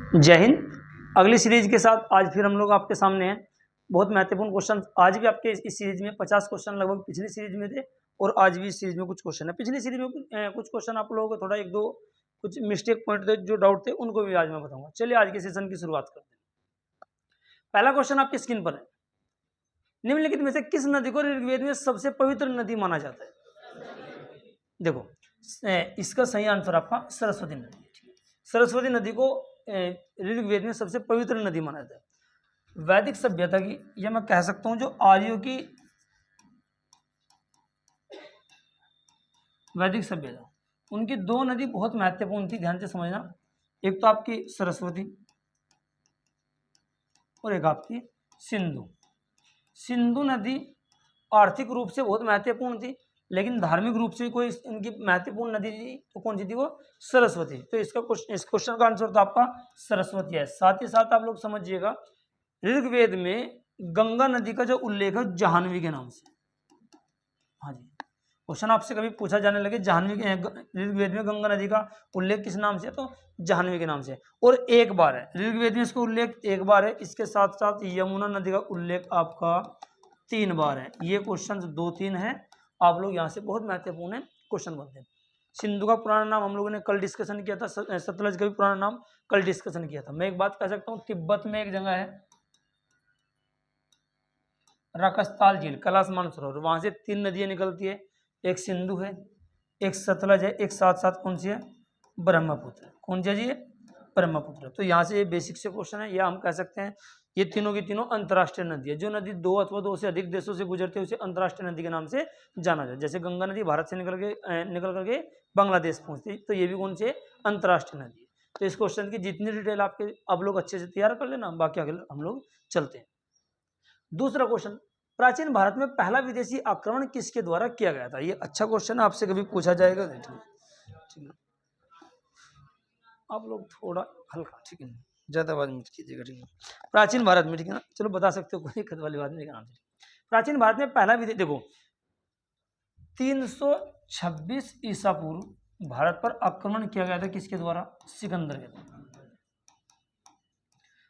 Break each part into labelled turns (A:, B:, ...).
A: जय हिंद। अगली सीरीज के साथ आज फिर हम लोग आपके सामने हैं। बहुत महत्वपूर्ण क्वेश्चन आज भी आपके इस सीरीज में 50 क्वेश्चन लगभग पिछली सीरीज में थे और आज भी इस सीरीज में कुछ क्वेश्चन है। पिछली सीरीज में कुछ क्वेश्चन आप लोगों को थोड़ा एक दो कुछ मिस्टेक पॉइंट थे, जो डाउट थे, उनको भी आज मैं बताऊंगा। चलिए आज के सेशन की शुरुआत करते हैं। पहला क्वेश्चन आपकी स्क्रीन पर है। निम्नलिखित में से किस नदी को ऋग्वेद में सबसे पवित्र नदी माना जाता है? देखो, इसका सही आंसर आपका सरस्वती नदी। सरस्वती नदी को ऋग्वेद में सबसे पवित्र नदी माना जाता है। वैदिक सभ्यता की, या मैं कह सकता हूं जो आर्यों की वैदिक सभ्यता, उनकी दो नदी बहुत महत्वपूर्ण थी, ध्यान से समझना। एक तो आपकी सरस्वती और एक आपकी सिंधु। सिंधु नदी आर्थिक रूप से बहुत महत्वपूर्ण थी, लेकिन धार्मिक रूप से कोई इनकी महत्वपूर्ण नदी थी तो कौन सी थी? वो सरस्वती। तो इस क्वेश्चन का आंसर तो आपका सरस्वती है। साथ ही साथ आप लोग समझिएगा, ऋग्वेद में गंगा नदी का जो उल्लेख है जाह्नवी के नाम से। हाँ जी, क्वेश्चन आपसे कभी पूछा जाने लगे जाह्नवी के, ऋग्वेद में गंगा नदी का उल्लेख किस नाम से? तो जाह्नवी के नाम से। और एक बार है ऋग्वेद में इसका उल्लेख, एक बार है। इसके साथ साथ यमुना नदी का उल्लेख आपका 3 बार है। ये क्वेश्चन 2-3 है, आप लोग यहाँ से बहुत महत्वपूर्ण है क्वेश्चन बनते हैं। सिंधु का पुराना नाम हम लोगों ने कल डिस्कशन किया था, सतलज का भी पुराना नाम कल डिस्कशन किया था। मैं एक बात कह सकता हूँ, तिब्बत में एक जगह है रकस्ताल झील, कैलाश मानसरोवर, वहां से 3 नदियां निकलती है। एक सिंधु है, एक सतलज है, एक साथ साथ कौन सी है? ब्रह्मपुत्र। कौन सी है जी? ब्रह्मपुत्र। तो यहाँ से ये बेसिक से क्वेश्चन है, या हम कह सकते हैं ये तीनों की तीनों अंतर्राष्ट्रीय नदी है। जो नदी 2 अथवा 2 से अधिक देशों से गुजरती है उसे अंतर्राष्ट्रीय नदी के नाम से जाना जाए। जैसे गंगा नदी भारत से निकल करके बांग्लादेश पहुंचती, तो ये भी कौन से? अंतर्राष्ट्रीय नदी है। तो इस क्वेश्चन की जितनी डिटेल आपके आप लोग अच्छे से तैयार कर लेना, बाकी आगे हम लोग चलते हैं। दूसरा क्वेश्चन, प्राचीन भारत में पहला विदेशी आक्रमण किसके द्वारा किया गया था? ये अच्छा क्वेश्चन आपसे कभी पूछा जाएगा। ठीक है, आप लोग थोड़ा हल्का, ठीक है, ज्यादा आवाज मत कीजिएगा, ठीक है। प्राचीन भारत में, ठीक है ना, चलो बता सकते हो, कोई दिक्कत वाली बात नहीं। प्राचीन भारत में पहला विदेशी, देखो 326 ईसा पूर्व भारत पर आक्रमण किया गया था। किसके द्वारा? सिकंदर के द्वारा।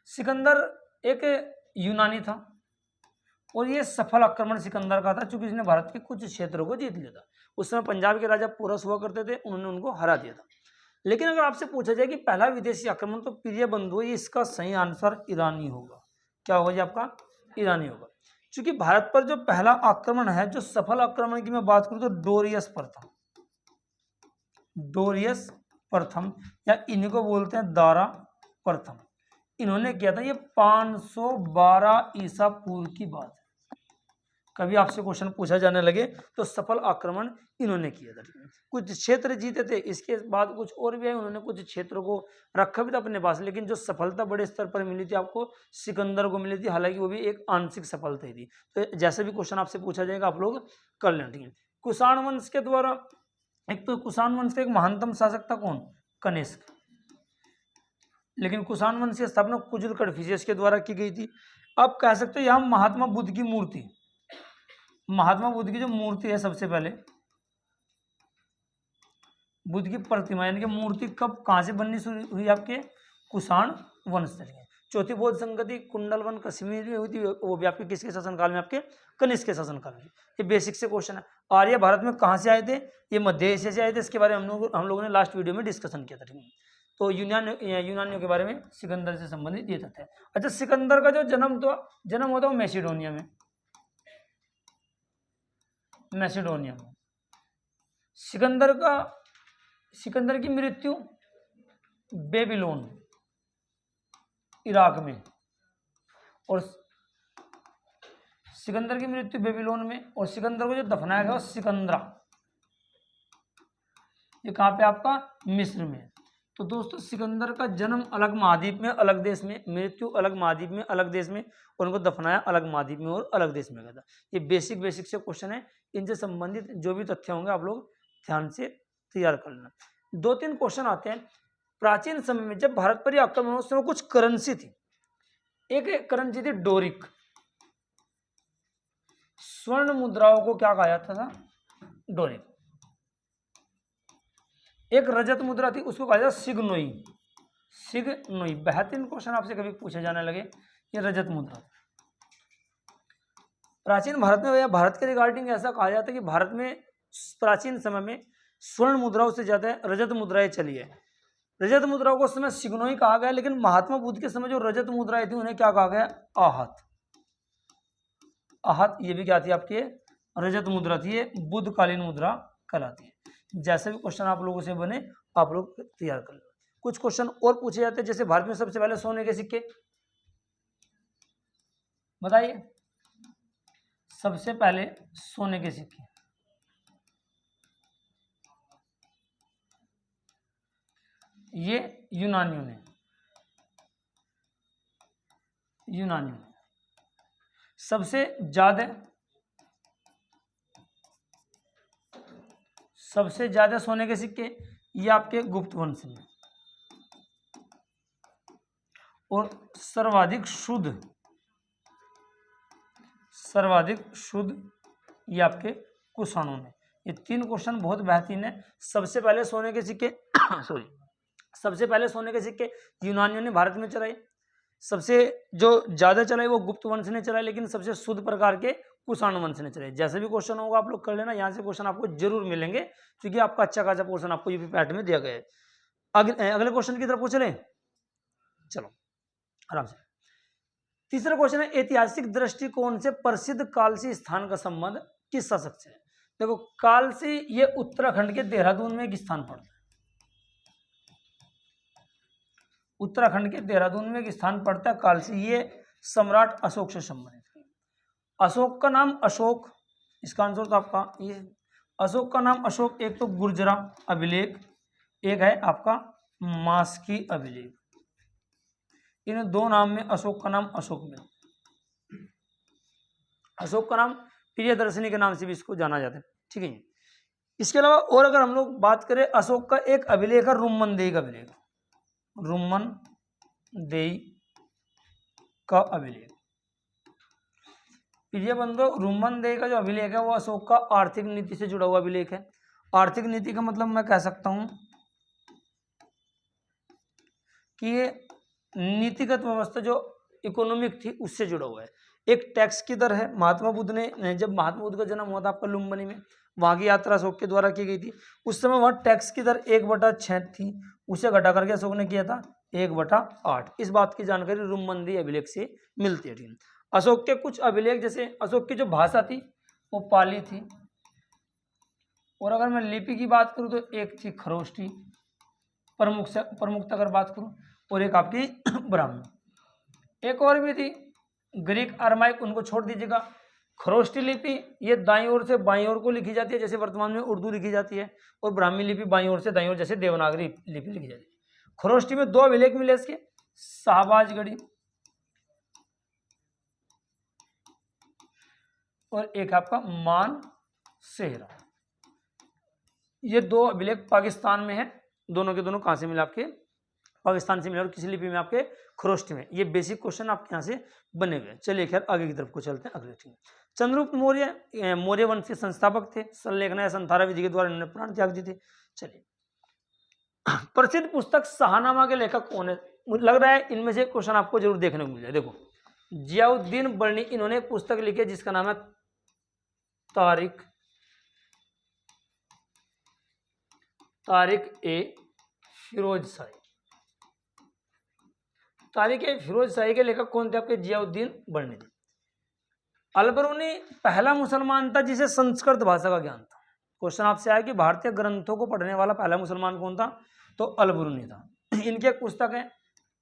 A: सिकंदर एक यूनानी था और ये सफल आक्रमण सिकंदर का था, क्योंकि इसने भारत के कुछ क्षेत्रों को जीत लिया था। उस समय पंजाब के राजा पोरस हुआ करते थे, उन्होंने उनको हरा दिया था। लेकिन अगर आपसे पूछा जाए कि पहला विदेशी आक्रमण, तो प्रिय बंधु इसका सही आंसर ईरानी होगा। क्या होगा जी आपका? ईरानी होगा। क्योंकि भारत पर जो पहला आक्रमण है, जो सफल आक्रमण की मैं बात करूं तो डोरियस प्रथम, डोरियस प्रथम, या इन्हीं को बोलते हैं दारा प्रथम, इन्होंने किया था। ये 512 ईसा पूर्व की बात है। कभी आपसे क्वेश्चन पूछा जाने लगे तो सफल आक्रमण इन्होंने किया था। कुछ क्षेत्र जीते थे, इसके बाद कुछ और भी है, उन्होंने कुछ क्षेत्रों को रखा भी था अपने पास, लेकिन जो सफलता बड़े स्तर पर मिली थी आपको, सिकंदर को मिली थी। हालांकि वो भी एक आंशिक सफलता ही थी। तो जैसे भी क्वेश्चन आपसे पूछा जाएगा आप लोग कर लें, ठीक है। कुषाण वंश के द्वारा, एक तो कुषाण वंश का एक महानतम शासक था कौन? कनिष्क। लेकिन कुषाण वंश की स्थापना कुजुल कड़फिशियस के द्वारा की गई थी। अब कह सकते हो यहाँ महात्मा बुद्ध की मूर्ति, महात्मा बुद्ध की जो मूर्ति है, सबसे पहले बुद्ध की प्रतिमा यानी कि मूर्ति कब कहां से बननी शुरू हुई? आपके कुषाण वंश से। चौथी बौद्ध संगति कुंडलवन कश्मीर में हुई थी, वो भी आपके किसके शासनकाल में? आपके कनिष्क के शासनकाल में। ये बेसिक से क्वेश्चन है। आर्य भारत में कहां से आए थे? ये मध्य एशिया से आए थे। इसके बारे में हम लोगों ने लास्ट वीडियो में डिस्कशन किया था, ठीक है। तो यूनानियों के बारे में सिकंदर से संबंधित ये तथ्य है। अच्छा, सिकंदर का जो जन्म होता है वो मैसिडोनिया में, मैसिडोनिया में। सिकंदर की मृत्यु बेबीलोन, इराक में, और सिकंदर की मृत्यु बेबीलोन में, और सिकंदर को जो दफनाया गया सिकंदरा, ये कहाँ पे? आपका मिस्र में। तो दोस्तों, सिकंदर का जन्म अलग महाद्वीप में अलग देश में, मृत्यु अलग महाद्वीप में अलग देश में, और उनको दफनाया अलग महाद्वीप में और अलग देश में गया था। ये बेसिक से क्वेश्चन है। इनसे संबंधित जो भी तथ्य होंगे आप लोग ध्यान से तैयार कर लेना। 2-3 क्वेश्चन आते हैं। प्राचीन समय में जब भारत पर आक्रमण हुआ, उस समय कुछ करेंसी थी। एक करेंसी थी डोरिक। स्वर्ण मुद्राओं को क्या कहा जाता था? डोरिक। एक रजत मुद्रा थी, उसको कहा जाता सिग्नोई। सिग्नोई, बेहतरीन क्वेश्चन आपसे कभी पूछे जाने लगे। ये रजत मुद्रा। प्राचीन भारत में या भारत के रिगार्डिंग ऐसा कहा जाता है कि भारत में प्राचीन समय में स्वर्ण मुद्राओं से ज्यादा रजत मुद्राएं चली है। रजत मुद्राओं को उस समय सिग्नोई कहा गया, लेकिन महात्मा बुद्ध के समय जो रजत मुद्राएं थी उन्हें क्या कहा गया? आहत। आहत ये भी क्या थी आपकी? रजत मुद्रा थी। ये बुद्धकालीन मुद्रा कहलाती है। जैसे भी क्वेश्चन आप लोगों से बने आप लोग तैयार कर लो। कुछ क्वेश्चन और पूछे जाते हैं, जैसे भारत में सबसे पहले सोने के सिक्के, बताइए सबसे पहले सोने के सिक्के। ये यूनानियों ने सबसे ज्यादा सोने के सिक्के ये आपके गुप्त वंश में, और सर्वाधिक शुद्ध ये आपके कुषाणों में। ये तीन क्वेश्चन बहुत बेहतरीन है। सबसे पहले सोने के सिक्के सबसे पहले सोने के सिक्के यूनानियों ने भारत में चलाए। सबसे जो ज्यादा चलाए वो गुप्त वंश ने चलाए, लेकिन सबसे शुद्ध प्रकार के कुषाण वंश ने चलाए। जैसे भी क्वेश्चन होगा आप लोग कर लेना, यहाँ से क्वेश्चन आपको जरूर मिलेंगे, क्योंकि आपका अच्छा खासा पोर्शन आपको यूपी पैट में दिया गया है। अगले क्वेश्चन की तरफ को चले, चलो आराम से। तीसरा क्वेश्चन है, ऐतिहासिक दृष्टिकोण से प्रसिद्ध कालसी स्थान का संबंध किस शासक से है? देखो कालसी ये उत्तराखंड के देहरादून में एक स्थान पड़ता है। उत्तराखंड के देहरादून में एक स्थान पड़ता है कालसी। ये सम्राट अशोक से संबंधित है। अशोक का नाम अशोक, इसका आंसर तो आपका ये अशोक का नाम अशोक। एक तो गुर्जरा अभिलेख, एक है आपका मास्की अभिलेख। इन दो नाम में अशोक का नाम अशोक में। अशोक का नाम प्रियदर्शनी के नाम से भी इसको जाना जाता है, ठीक है। इसके अलावा और अगर हम लोग बात करें, अशोक का एक अभिलेख है रुम्मनदेही का अभिलेख। रुम्मनदेही का अभिलेख, प्रिय बंधु, रुम्मनदेही का जो अभिलेख है वो अशोक का आर्थिक नीति से जुड़ा हुआ अभिलेख है। आर्थिक नीति का मतलब मैं कह सकता हूं कि ये नीतिगत व्यवस्था जो इकोनॉमिक थी उससे जुड़ा हुआ है। एक टैक्स की दर है। महात्मा बुद्ध ने, जब महात्मा बुद्ध का जन्म हुआ था आपका लुम्बिनी में, वहां की यात्रा अशोक के द्वारा की गई थी। उस समय वहां टैक्स की दर 1/6 थी, उसे घटा करके अशोक ने किया था 1/8। इस बात की जानकारी रुम्मनदेही अभिलेख से मिलती है। अशोक के कुछ अभिलेख, जैसे अशोक की जो भाषा थी वो पाली थी, और अगर मैं लिपि की बात करूं तो एक थी खरोष्टी प्रमुख अगर बात करूं, और एक आपकी ब्राह्मी। एक और भी थी ग्रीक अरमाइक, उनको छोड़ दीजिएगा। खरोष्टी लिपि ये दाईं ओर से बाईं ओर को लिखी जाती है, जैसे वर्तमान में उर्दू लिखी जाती है, और ब्राह्मी लिपि बाईं ओर से दाईं ओर, जैसे देवनागरी लिपि लिखी जाती है। खरोष्टी में 2 अभिलेख मिले इसके, शाहबाजगढ़ी और एक आपका मानसेहरा। ये 2 अभिलेख पाकिस्तान में है। दोनों के दोनों कहां से मिले? आपके पाकिस्तान से मिले। और किसी लिपि में? आपके खरोष्टी में। ये बेसिक क्वेश्चन आपके यहाँ से बने हुए। चलिए खैर आगे की तरफ को चलते हैं। अगले ठीक, चंद्रगुप्त मौर्य मौर्य वंश के संस्थापक थे। संलेखन या संथारा विधि के द्वारा इन्होंने प्राण त्याग दिए थे। चलिए, प्रसिद्ध पुस्तक शाहनामा के लेखक कौन है? मुझे लग रहा है इनमें से क्वेश्चन आपको जरूर देखने को मिल जाए। देखो, जियाउद्दीन बर्नी, इन्होंने एक पुस्तक लिखी है जिसका नाम है तारिक ए फिरोज शाही। तारिक ए फिरोज शाही के लेखक कौन थे? आपके जियाउद्दीन बर्नी थे। अलबरूनी पहला मुसलमान था जिसे संस्कृत भाषा का ज्ञान था। क्वेश्चन आपसे आया कि भारतीय ग्रंथों को पढ़ने वाला पहला मुसलमान कौन था? तो अलबरूनी था। इनकी एक पुस्तक है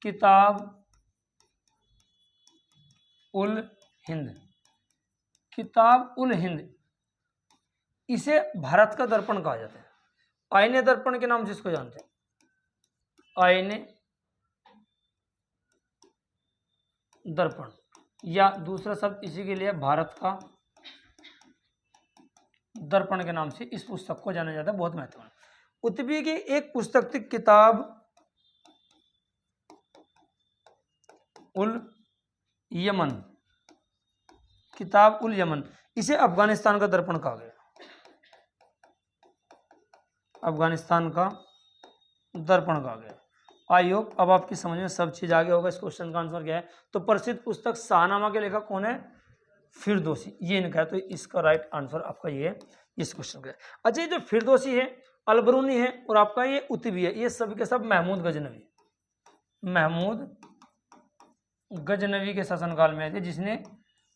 A: किताब उल हिंद। किताब उल हिंद, इसे भारत का दर्पण कहा जाता है। आईने दर्पण के नाम से इसको जानते हैं। आईने दर्पण, या दूसरा शब्द इसी के लिए भारत का दर्पण के नाम से इस पुस्तक को जाना जाता है। बहुत महत्वपूर्ण। उत्पी की एक पुस्तक थी किताब उल यमन। किताब उल यमन, इसे अफगानिस्तान का दर्पण कहा गया। अफगानिस्तान का दर्पण कहा गया। आई होप अब आपकी समझ में सब चीज आगे होगा। इस क्वेश्चन का आंसर क्या है? तो प्रसिद्ध पुस्तक शाहनामा के लेखक कौन है? फिरदौसी, ये इनका है। तो इसका राइट आंसर आपका ये है इस क्वेश्चन का। अच्छा, ये जो फिरदौसी है, अलबरूनी है और आपका ये उतबी है, ये सब के सब महमूद गजनवी, महमूद गजनवी के शासनकाल में थे, जिसने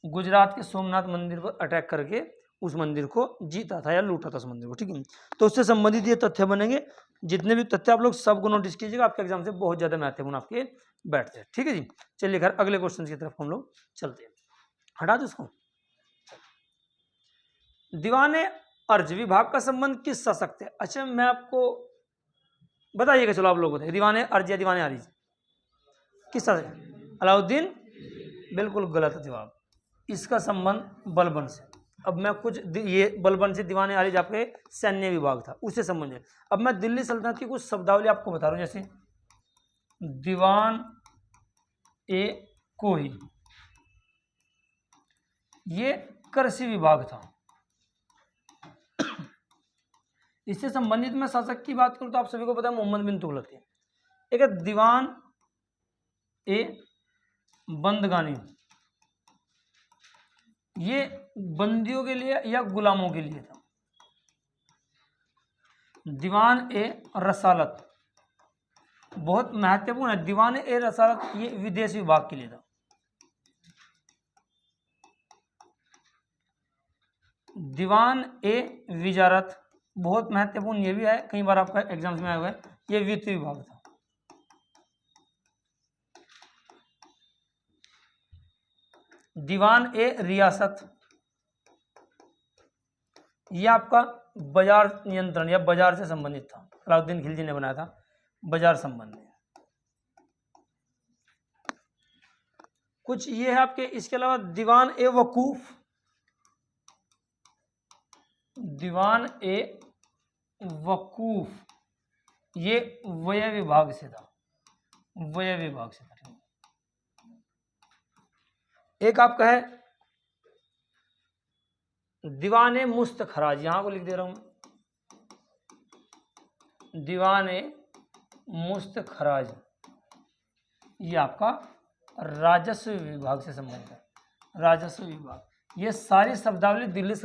A: गुजरात के सोमनाथ मंदिर पर अटैक करके उस मंदिर को जीता था या लूटा था उस मंदिर को। ठीक है, तो उससे संबंधित ये तथ्य बनेंगे। जितने भी तथ्य आप लोग सबको नोटिस कीजिएगा, आपके एग्जाम से बहुत ज्यादा महत्वपूर्ण आपके बैठते हैं। ठीक है जी, चलिए खैर अगले क्वेश्चन की तरफ हम लोग चलते हैं। हटा दो उसको। दीवाने अर्ज विभाग का संबंध किस शासक थे? अच्छा, मैं आपको बताइएगा, चलो आप लोग बताइए, दीवाने अर्ज या दीवाने आरिज किस शासक? अलाउद्दीन, बिल्कुल गलत जवाब। इसका संबंध बलबन से। अब मैं कुछ ये बलबन से दीवाने आरिज आपके सैन्य विभाग था, उससे संबंध है। अब मैं दिल्ली सल्तनत की कुछ शब्दावली आपको बता रहा हूं, जैसे दीवान ए कोही, ये कृषि विभाग था। इससे संबंधित मैं शासक की बात करूं तो आप सभी को पता है मोहम्मद बिन तुगलक थे। एक है दीवान ए बंदगानी, ये बंदियों के लिए या गुलामों के लिए था। दीवान ए रसालत बहुत महत्वपूर्ण है। दीवान ए रसालत ये विदेश विभाग के लिए था। दीवान ए विजारत बहुत महत्वपूर्ण, ये भी है, कई बार आपका एग्जाम्स में आया हुआ है, ये वित्त विभाग था। दीवान ए रियासत, ये आपका बाजार नियंत्रण या बाजार से संबंधित था। अलाउद्दीन खिलजी ने बनाया था, बाजार संबंधी। कुछ ये है आपके। इसके अलावा दीवान ए वकूफ, दीवान ए वकूफ ये व्यय विभाग से था, व्यय विभाग से था। एक आपका है दीवान ए मुस्तखराज, यहां को लिख दे रहा हूं, दीवान ए मुस्तखराज, ये आपका राजस्व विभाग से संबंधित है, राजस्व विभाग। ये सारी शब्दावली दिल्ली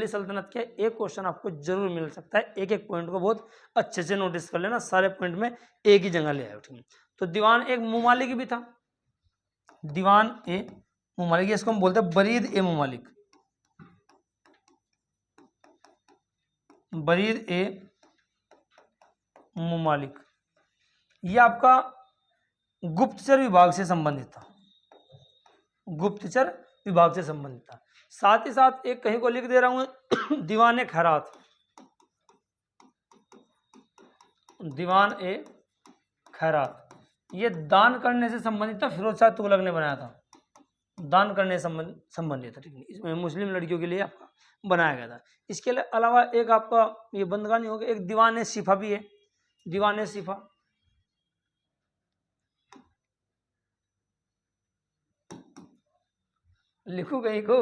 A: सल्तनत के एक क्वेश्चन आपको जरूर मिल सकता है। एक एक पॉइंट को बहुत अच्छे से नोटिस कर लेना, सारे पॉइंट में एक ही जगह ले आए। ठीक है, तो दीवान एक मुमालिक भी था, दीवान ए मुमालिक, इसको हम बोलते हैं बरीद ए मुमालिक, बरीद ए मुमालिक, ये आपका गुप्तचर विभाग से संबंधित था, गुप्तचर विभाग से संबंधित था। साथ ही साथ एक कहीं को लिख दे रहा हूं दीवान ए खैरात, दीवान ए खैरात, ये दान करने से संबंधित था, फिरोज शाह तुगलक ने बनाया था, दान करने से संबंधित था। ठीक है, इसमें मुस्लिम लड़कियों के लिए आपका बनाया गया था। इसके अलावा एक आपका ये बंदगानी हो गया, एक दीवान ए सिफा भी है, दीवान ए सिफा, लिखू कहीं को,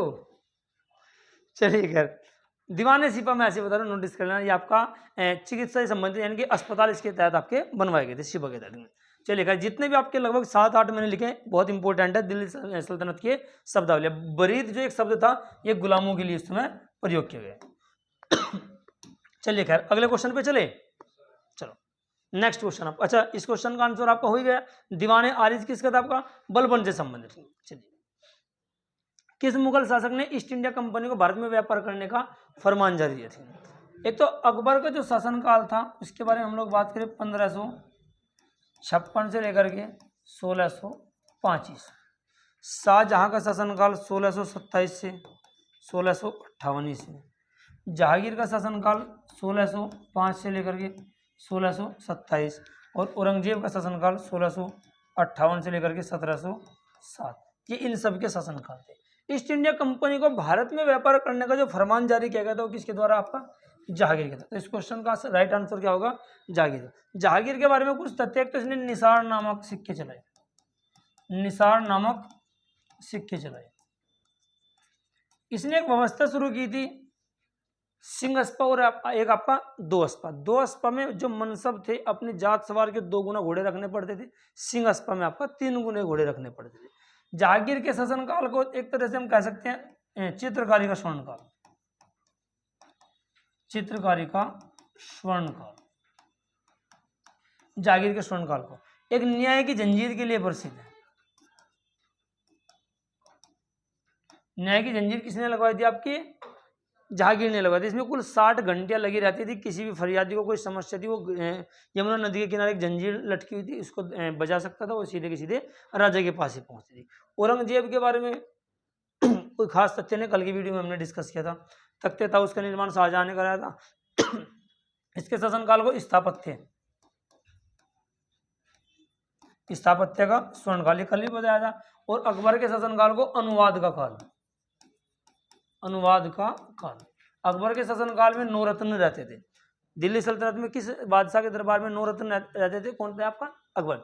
A: चलिए खैर दीवाने सिपा में ऐसे बता रहा हूँ, नोटिस कर लेना। ये आपका चिकित्सा से संबंधित यानी कि अस्पताल इसके तहत आपके बनवाए गए थे सिपा के तहत। चलिए खैर जितने भी आपके लगभग 7-8 मैंने लिखे बहुत इंपॉर्टेंट है दिल्ली सल्तनत के शब्दावली। बरीद जो एक शब्द था ये गुलामों के लिए इस समय प्रयोग किया गया। चलिए खैर अगले क्वेश्चन पे चले, चलो नेक्स्ट क्वेश्चन आप। अच्छा, इस क्वेश्चन का आंसर आपका हो ही गया। दीवाने आरिज किसका था? आपका बलबन से संबंधित। चलिए, किस मुगल शासक ने ईस्ट इंडिया कंपनी को भारत में व्यापार करने का फरमान जारी किया था? एक तो अकबर का जो शासनकाल था उसके बारे में हम लोग बात करें 1556 से लेकर के 1625। शाहजहां का शासनकाल 1627 से 1658 से। जहांगीर का शासनकाल 1605 से लेकर के 1627 और औरंगजेब का शासनकाल 1658 से लेकर के 1707। ये इन सब के शासनकाल थे। ईस्ट इंडिया कंपनी को भारत में व्यापार करने का जो फरमान जारी किया गया था वो किसके द्वारा? आपका जहांगीर के था। तो इस क्वेश्चन का राइट आंसर क्या होगा? जहांगीर। जहांगीर के बारे में कुछ तथ्य, तो इसने निसार नामक सिक्के चलाए, निसार नामक सिक्के चलाए। इसने एक व्यवस्था शुरू की थी सिंह अस्पा और एक आपका दो अस्पा। दो अस्पा में जो मनसब थे अपनी जात सवार के 2 गुना घोड़े रखने पड़ते थे। सिंह अस्पा में आपका 3 गुने घोड़े रखने पड़ते थे। जहांगीर के शासनकाल को एक तरह से हम कह सकते हैं चित्रकारी का स्वर्णकाल। चित्रकारी का स्वर्णकाल, जहांगीर के स्वर्णकाल को एक न्याय की जंजीर के लिए प्रसिद्ध है। न्याय की जंजीर किसने लगवाई थी? आपकी जहांगीर ने लगवाई थी। इसमें कुल 60 घंटियां लगी रहती थी। किसी भी फरियादी को कोई समस्या थी, वो यमुना नदी के किनारे एक जंजीर लटकी हुई थी, उसको बजा सकता था, वो सीधे के सीधे राजा के पास ही पहुंचती थी। औरंगजेब के बारे में कोई खास तथ्य नहीं, कल की वीडियो में हमने डिस्कस किया था। तख्ते था उसका निर्माण शाहजहां ने कराया था। इसके शासनकाल को स्थापत्य का स्वर्णकाल कल ही बताया था। और अकबर के शासनकाल को अनुवाद का काल। अनुवाद का काल। अकबर के शासनकाल में 9 रत्न रहते थे। दिल्ली सल्तनत में किस बादशाह के दरबार में 9 रत्न रहते थे? कौन थे आपका? अकबर।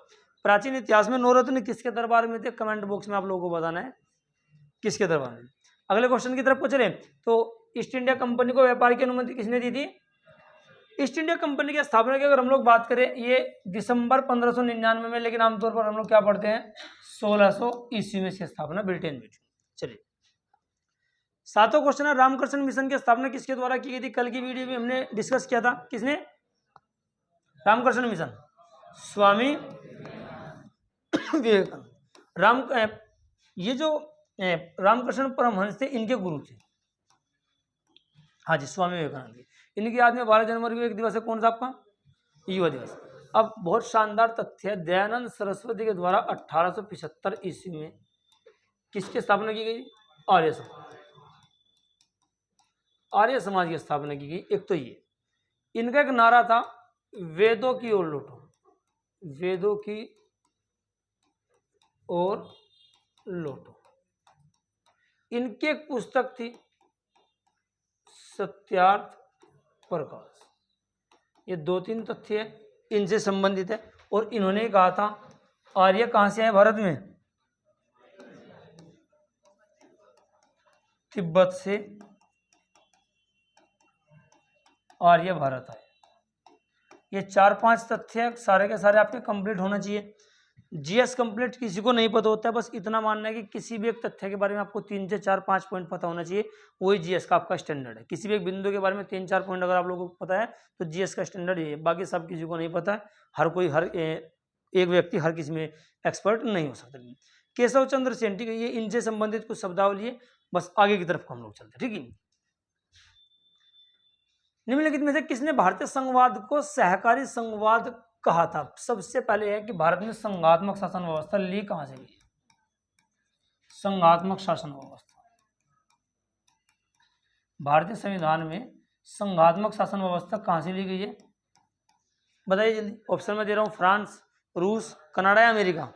A: प्राचीन इतिहास में 9 रत्न किसके दरबार में थे? कमेंट बॉक्स में आप लोगों को बताना है किसके दरबार में। अगले क्वेश्चन की तरफ को चले तो ईस्ट इंडिया कंपनी को व्यापार की अनुमति किसने दी थी? ईस्ट इंडिया कंपनी की स्थापना की अगर हम लोग बात करें, ये दिसंबर 1599 में, लेकिन आमतौर पर हम लोग क्या पढ़ते हैं 1600 ईस्वी में इसकी स्थापना ब्रिटेन में। चलिए 7वां क्वेश्चन है, रामकृष्ण मिशन की स्थापना किसके द्वारा की गई थी? कल की वीडियो में हमने डिस्कस किया था। किसने? रामकृष्ण मिशन, स्वामी विवेकानंद। ये जो रामकृष्ण परमहंस थे, इनके गुरु थे। हाँ जी, स्वामी विवेकानंद जी। इनकी याद में 12 जनवरी को एक दिवस है, कौन सा आपका? युवा दिवस। अब बहुत शानदार तथ्य है, दयानंद सरस्वती के द्वारा 1875 ईस्वी में किसकी स्थापना की गई? आर्य समाज। आर्य समाज की स्थापना की गई। एक तो ये इनका एक नारा था, वेदों की ओर लौटो। वेदों की ओर लौटो। इनकी एक पुस्तक थी सत्यार्थ प्रकाश। ये 2-3 तथ्य इनसे संबंधित है। और इन्होंने कहा था आर्य कहां से आए भारत में? तिब्बत से आर्य भारत आए। ये 4-5 तथ्य सारे के सारे आपके कंप्लीट होना चाहिए। जीएस कंप्लीट किसी को नहीं पता होता है, बस इतना मानना है कि किसी भी एक तथ्य के बारे में आपको 3 से 4-5 पॉइंट पता होना चाहिए, वही जीएस का आपका स्टैंडर्ड है। किसी भी एक बिंदु के बारे में 3-4 पॉइंट अगर आप लोगों को पता है तो जीएस का स्टैंडर्ड ये है। बाकी सब किसी को नहीं पता है। हर कोई एक व्यक्ति हर किसी में एक्सपर्ट नहीं हो सकता। केशव चंद्र सेन, ठीक है, ये इनसे संबंधित कुछ शब्दावली है। बस आगे की तरफ हम लोग चलते हैं, ठीक है। निम्नलिखित में से किसने भारतीय संघवाद को सहकारी संघवाद कहा था? सबसे पहले है कि भारत में संघात्मक शासन व्यवस्था ली कहां से गई? संघात्मक शासन व्यवस्था भारतीय संविधान में संघात्मक शासन व्यवस्था कहां से ली गई है? बताइए जल्दी। ऑप्शन में दे रहा हूं, फ्रांस, रूस, कनाडा या अमेरिका?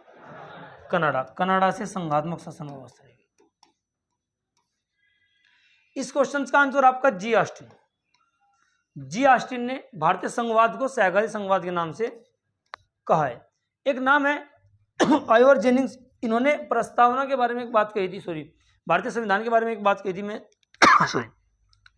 A: कनाडा। कनाडा से संघात्मक शासन व्यवस्था ली गई। इस क्वेश्चन का आंसर आपका जी ऑस्टिन। जी ऑस्टिन ने भारतीय संघवाद को सहकारी संघवाद के नाम से कहा है। एक नाम है आइवर जेनिंग्स। इन्होंने प्रस्तावना के बारे में एक बात कही थी, भारतीय संविधान के बारे में एक बात कही थी। मैं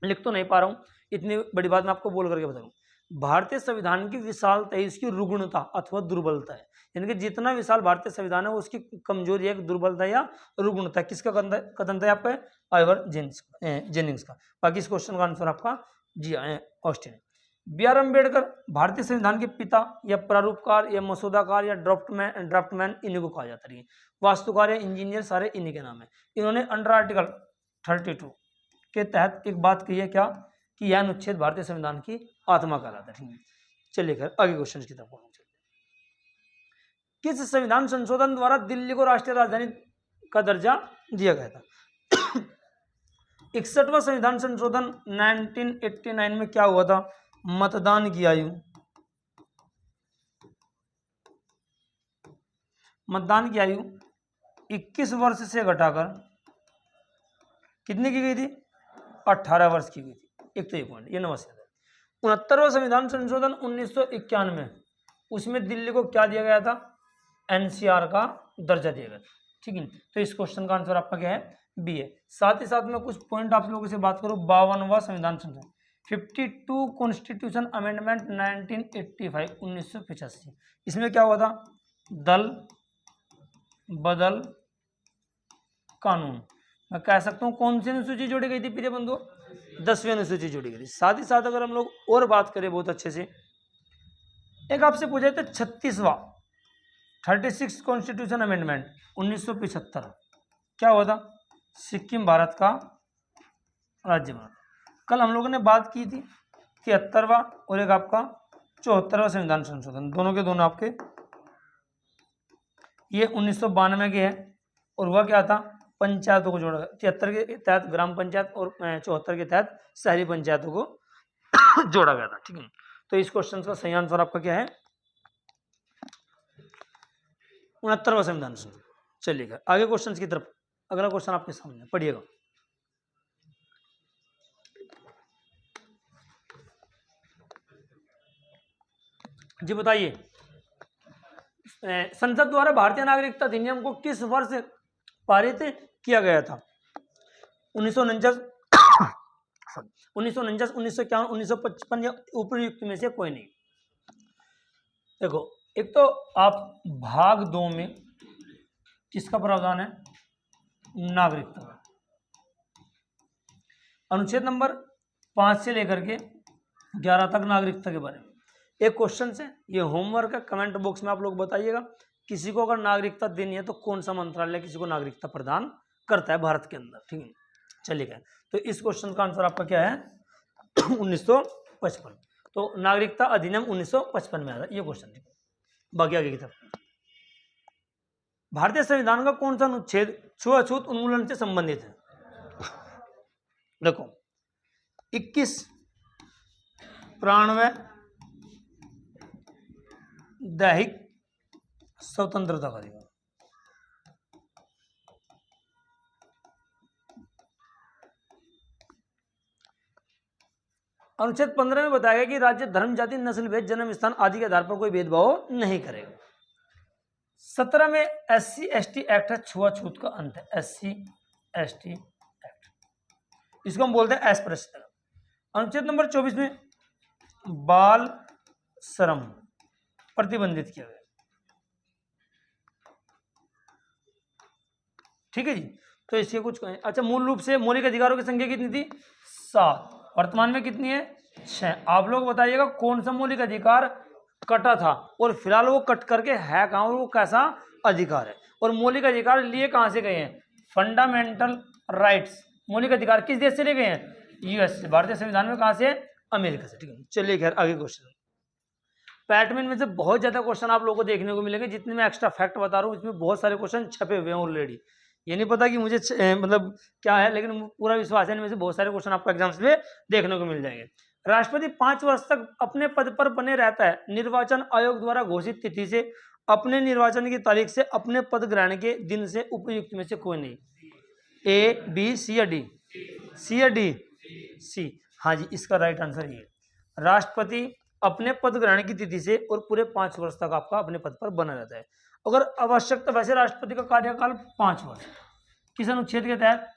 A: लिख तो नहीं पा रहा हूं, इतनी बड़ी बात मैं आपको बोल करके बता रहा हूं। भारतीय संविधान की विशालता है इसकी रुग्णता अथवा दुर्बलता है। यानी कि जितना विशाल भारतीय संविधान है उसकी कमजोरी है, दुर्बलता या रुग्णता। किसका कथन था आपका? आइवर जेनिंग्स का। बाकी इस क्वेश्चन का आंसर आपका जी ऑस्टिन। बी आर अम्बेडकर भारतीय संविधान के पिता या प्रारूपकार या मसौदाकार या ड्राफ्टमैन इन्हीं को कहा जाता है। वास्तुकार या इंजीनियर सारे इन्हीं के नाम है। इन्होंने अंडर आर्टिकल 32 के तहत एक बात कही है, क्या? कि यह अनुच्छेद भारतीय संविधान की आत्मा कहलाता है। चलिए खैर आगे क्वेश्चन की तरफ चलते हैं। किस संविधान संशोधन द्वारा दिल्ली को राष्ट्रीय राजधानी का दर्जा दिया गया था? 61वां संविधान संशोधन 1989 में क्या हुआ था? मतदान की आयु, मतदान की आयु 21 वर्ष से घटाकर कितनी की गई थी? 18 वर्ष की गई थी। एक तो ये पॉइंट, ये नमस्ते। 69वां संविधान संशोधन 1991, उसमें दिल्ली को क्या दिया गया था? एनसीआर का दर्जा दिया गया था, ठीक है। तो इस क्वेश्चन का आंसर आपका क्या है? बी है। साथ ही साथ में कुछ पॉइंट आप लोगों से बात करूं। 52वां संविधान संशोधन 52 कॉन्स्टिट्यूशन अमेंडमेंट 1985 1985। इसमें क्या हुआ था? दल बदल कानून। मैं कह सकता हूँ कौन सी अनुसूची जोड़ी गई थी प्रिय बंधु? 10वीं अनुसूची जोड़ी गई थी। साथ ही साथ अगर हम लोग और बात करें बहुत अच्छे से, एक आपसे पूछा था 36वां 36 कॉन्स्टिट्यूशन अमेंडमेंट 1975 क्या हुआ था? सिक्किम भारत का राज्य बना। कल हम लोगों ने बात की थी 73वां और एक आपका 74वां संविधान संशोधन, दोनों के दोनों आपके ये 1992 के है। और वह क्या था? पंचायतों को जोड़ा, 73 के तहत ग्राम पंचायत और 74 के तहत शहरी पंचायतों को जोड़ा गया था। ठीक है, तो इस क्वेश्चन का सही आंसर आपका क्या है? 69वां संविधान संशोधन। चलिएगा आगे क्वेश्चन की तरफ। अगला क्वेश्चन आपके सामने पढ़िएगा। जी बताइए, संसद द्वारा भारतीय नागरिकता अधिनियम को किस वर्ष पारित किया गया था? 1949 1949 1951 1955 या उपयुक्त में से कोई नहीं। देखो, एक तो आप भाग 2 में किसका प्रावधान है? नागरिकता का। अनुच्छेद नंबर 5 से लेकर के 11 तक नागरिकता के बारे में एक क्वेश्चन से, ये होमवर्क है, कमेंट बॉक्स में आप लोग बताइएगा किसी को अगर नागरिकता देनी है तो कौन सा मंत्रालय किसी को नागरिकता प्रदान करता है भारत के अंदर। ठीक है, चलिए, तो इस क्वेश्चन का आंसर आपका क्या है? 1955। तो नागरिकता अधिनियम 1955 में आया था ये क्वेश्चन। बाकी आगे की तरफ, भारतीय संविधान का कौन सा अनुच्छेद छुआछूत उन्मूलन से संबंधित है? देखो, 21 प्राणवय दैहिक स्वतंत्रता का अधिकार। अनुच्छेद 15 में बताया गया कि राज्य धर्म, जाति, नस्ल, भेद, जन्म स्थान आदि के आधार पर कोई भेदभाव नहीं करेगा। 17 में SC ST एक्ट है, छुआछूत का अंत है। SC ST एक्ट, इसको हम बोलते हैं अस्पृश्यता। अनुच्छेद नंबर 24 में बाल श्रम प्रतिबंधित किया गया। ठीक है जी, तो इसके कुछ कहें। अच्छा, मूल रूप से मौलिक अधिकारों की संख्या कितनी थी? 7। वर्तमान में कितनी है? 6। आप लोग बताइएगा कौन सा मौलिक अधिकार कटा था और फिलहाल वो कट करके है कहाँ और वो कैसा अधिकार है, और मौलिक अधिकार लिए कहाँ से गए हैं? फंडामेंटल राइट्स मौलिक अधिकार किस देश से लिए गए हैं? US से। भारतीय संविधान में कहाँ से? अमेरिका से। ठीक है, चलिए खैर आगे क्वेश्चन। पैटर्न में से बहुत ज्यादा क्वेश्चन आप लोगों को देखने को मिलेंगे। जितने मैं एक्स्ट्रा फैक्ट बता रहा हूँ इसमें बहुत सारे क्वेश्चन छपे हुए हैं ऑलरेडी। ये नहीं पता कि मुझे मतलब क्या है, लेकिन पूरा विश्वास है इनमें से बहुत सारे क्वेश्चन आपको एग्जाम्स में देखने को मिल जाएंगे। राष्ट्रपति 5 वर्ष तक अपने पद पर बने रहता है निर्वाचन आयोग द्वारा घोषित तिथि से अपने निर्वाचन की तारीख से अपने पद ग्रहण के दिन से उपयुक्त में से कोई नहीं। A B C या D? C या D? C। हाँ जी, इसका राइट आंसर ये। राष्ट्रपति अपने पद ग्रहण की तिथि से और पूरे 5 वर्ष तक आपका अपने पद पर बना रहता है अगर आवश्यकता। वैसे राष्ट्रपति का कार्यकाल 5 वर्ष। किस अनुच्छेद के तहत?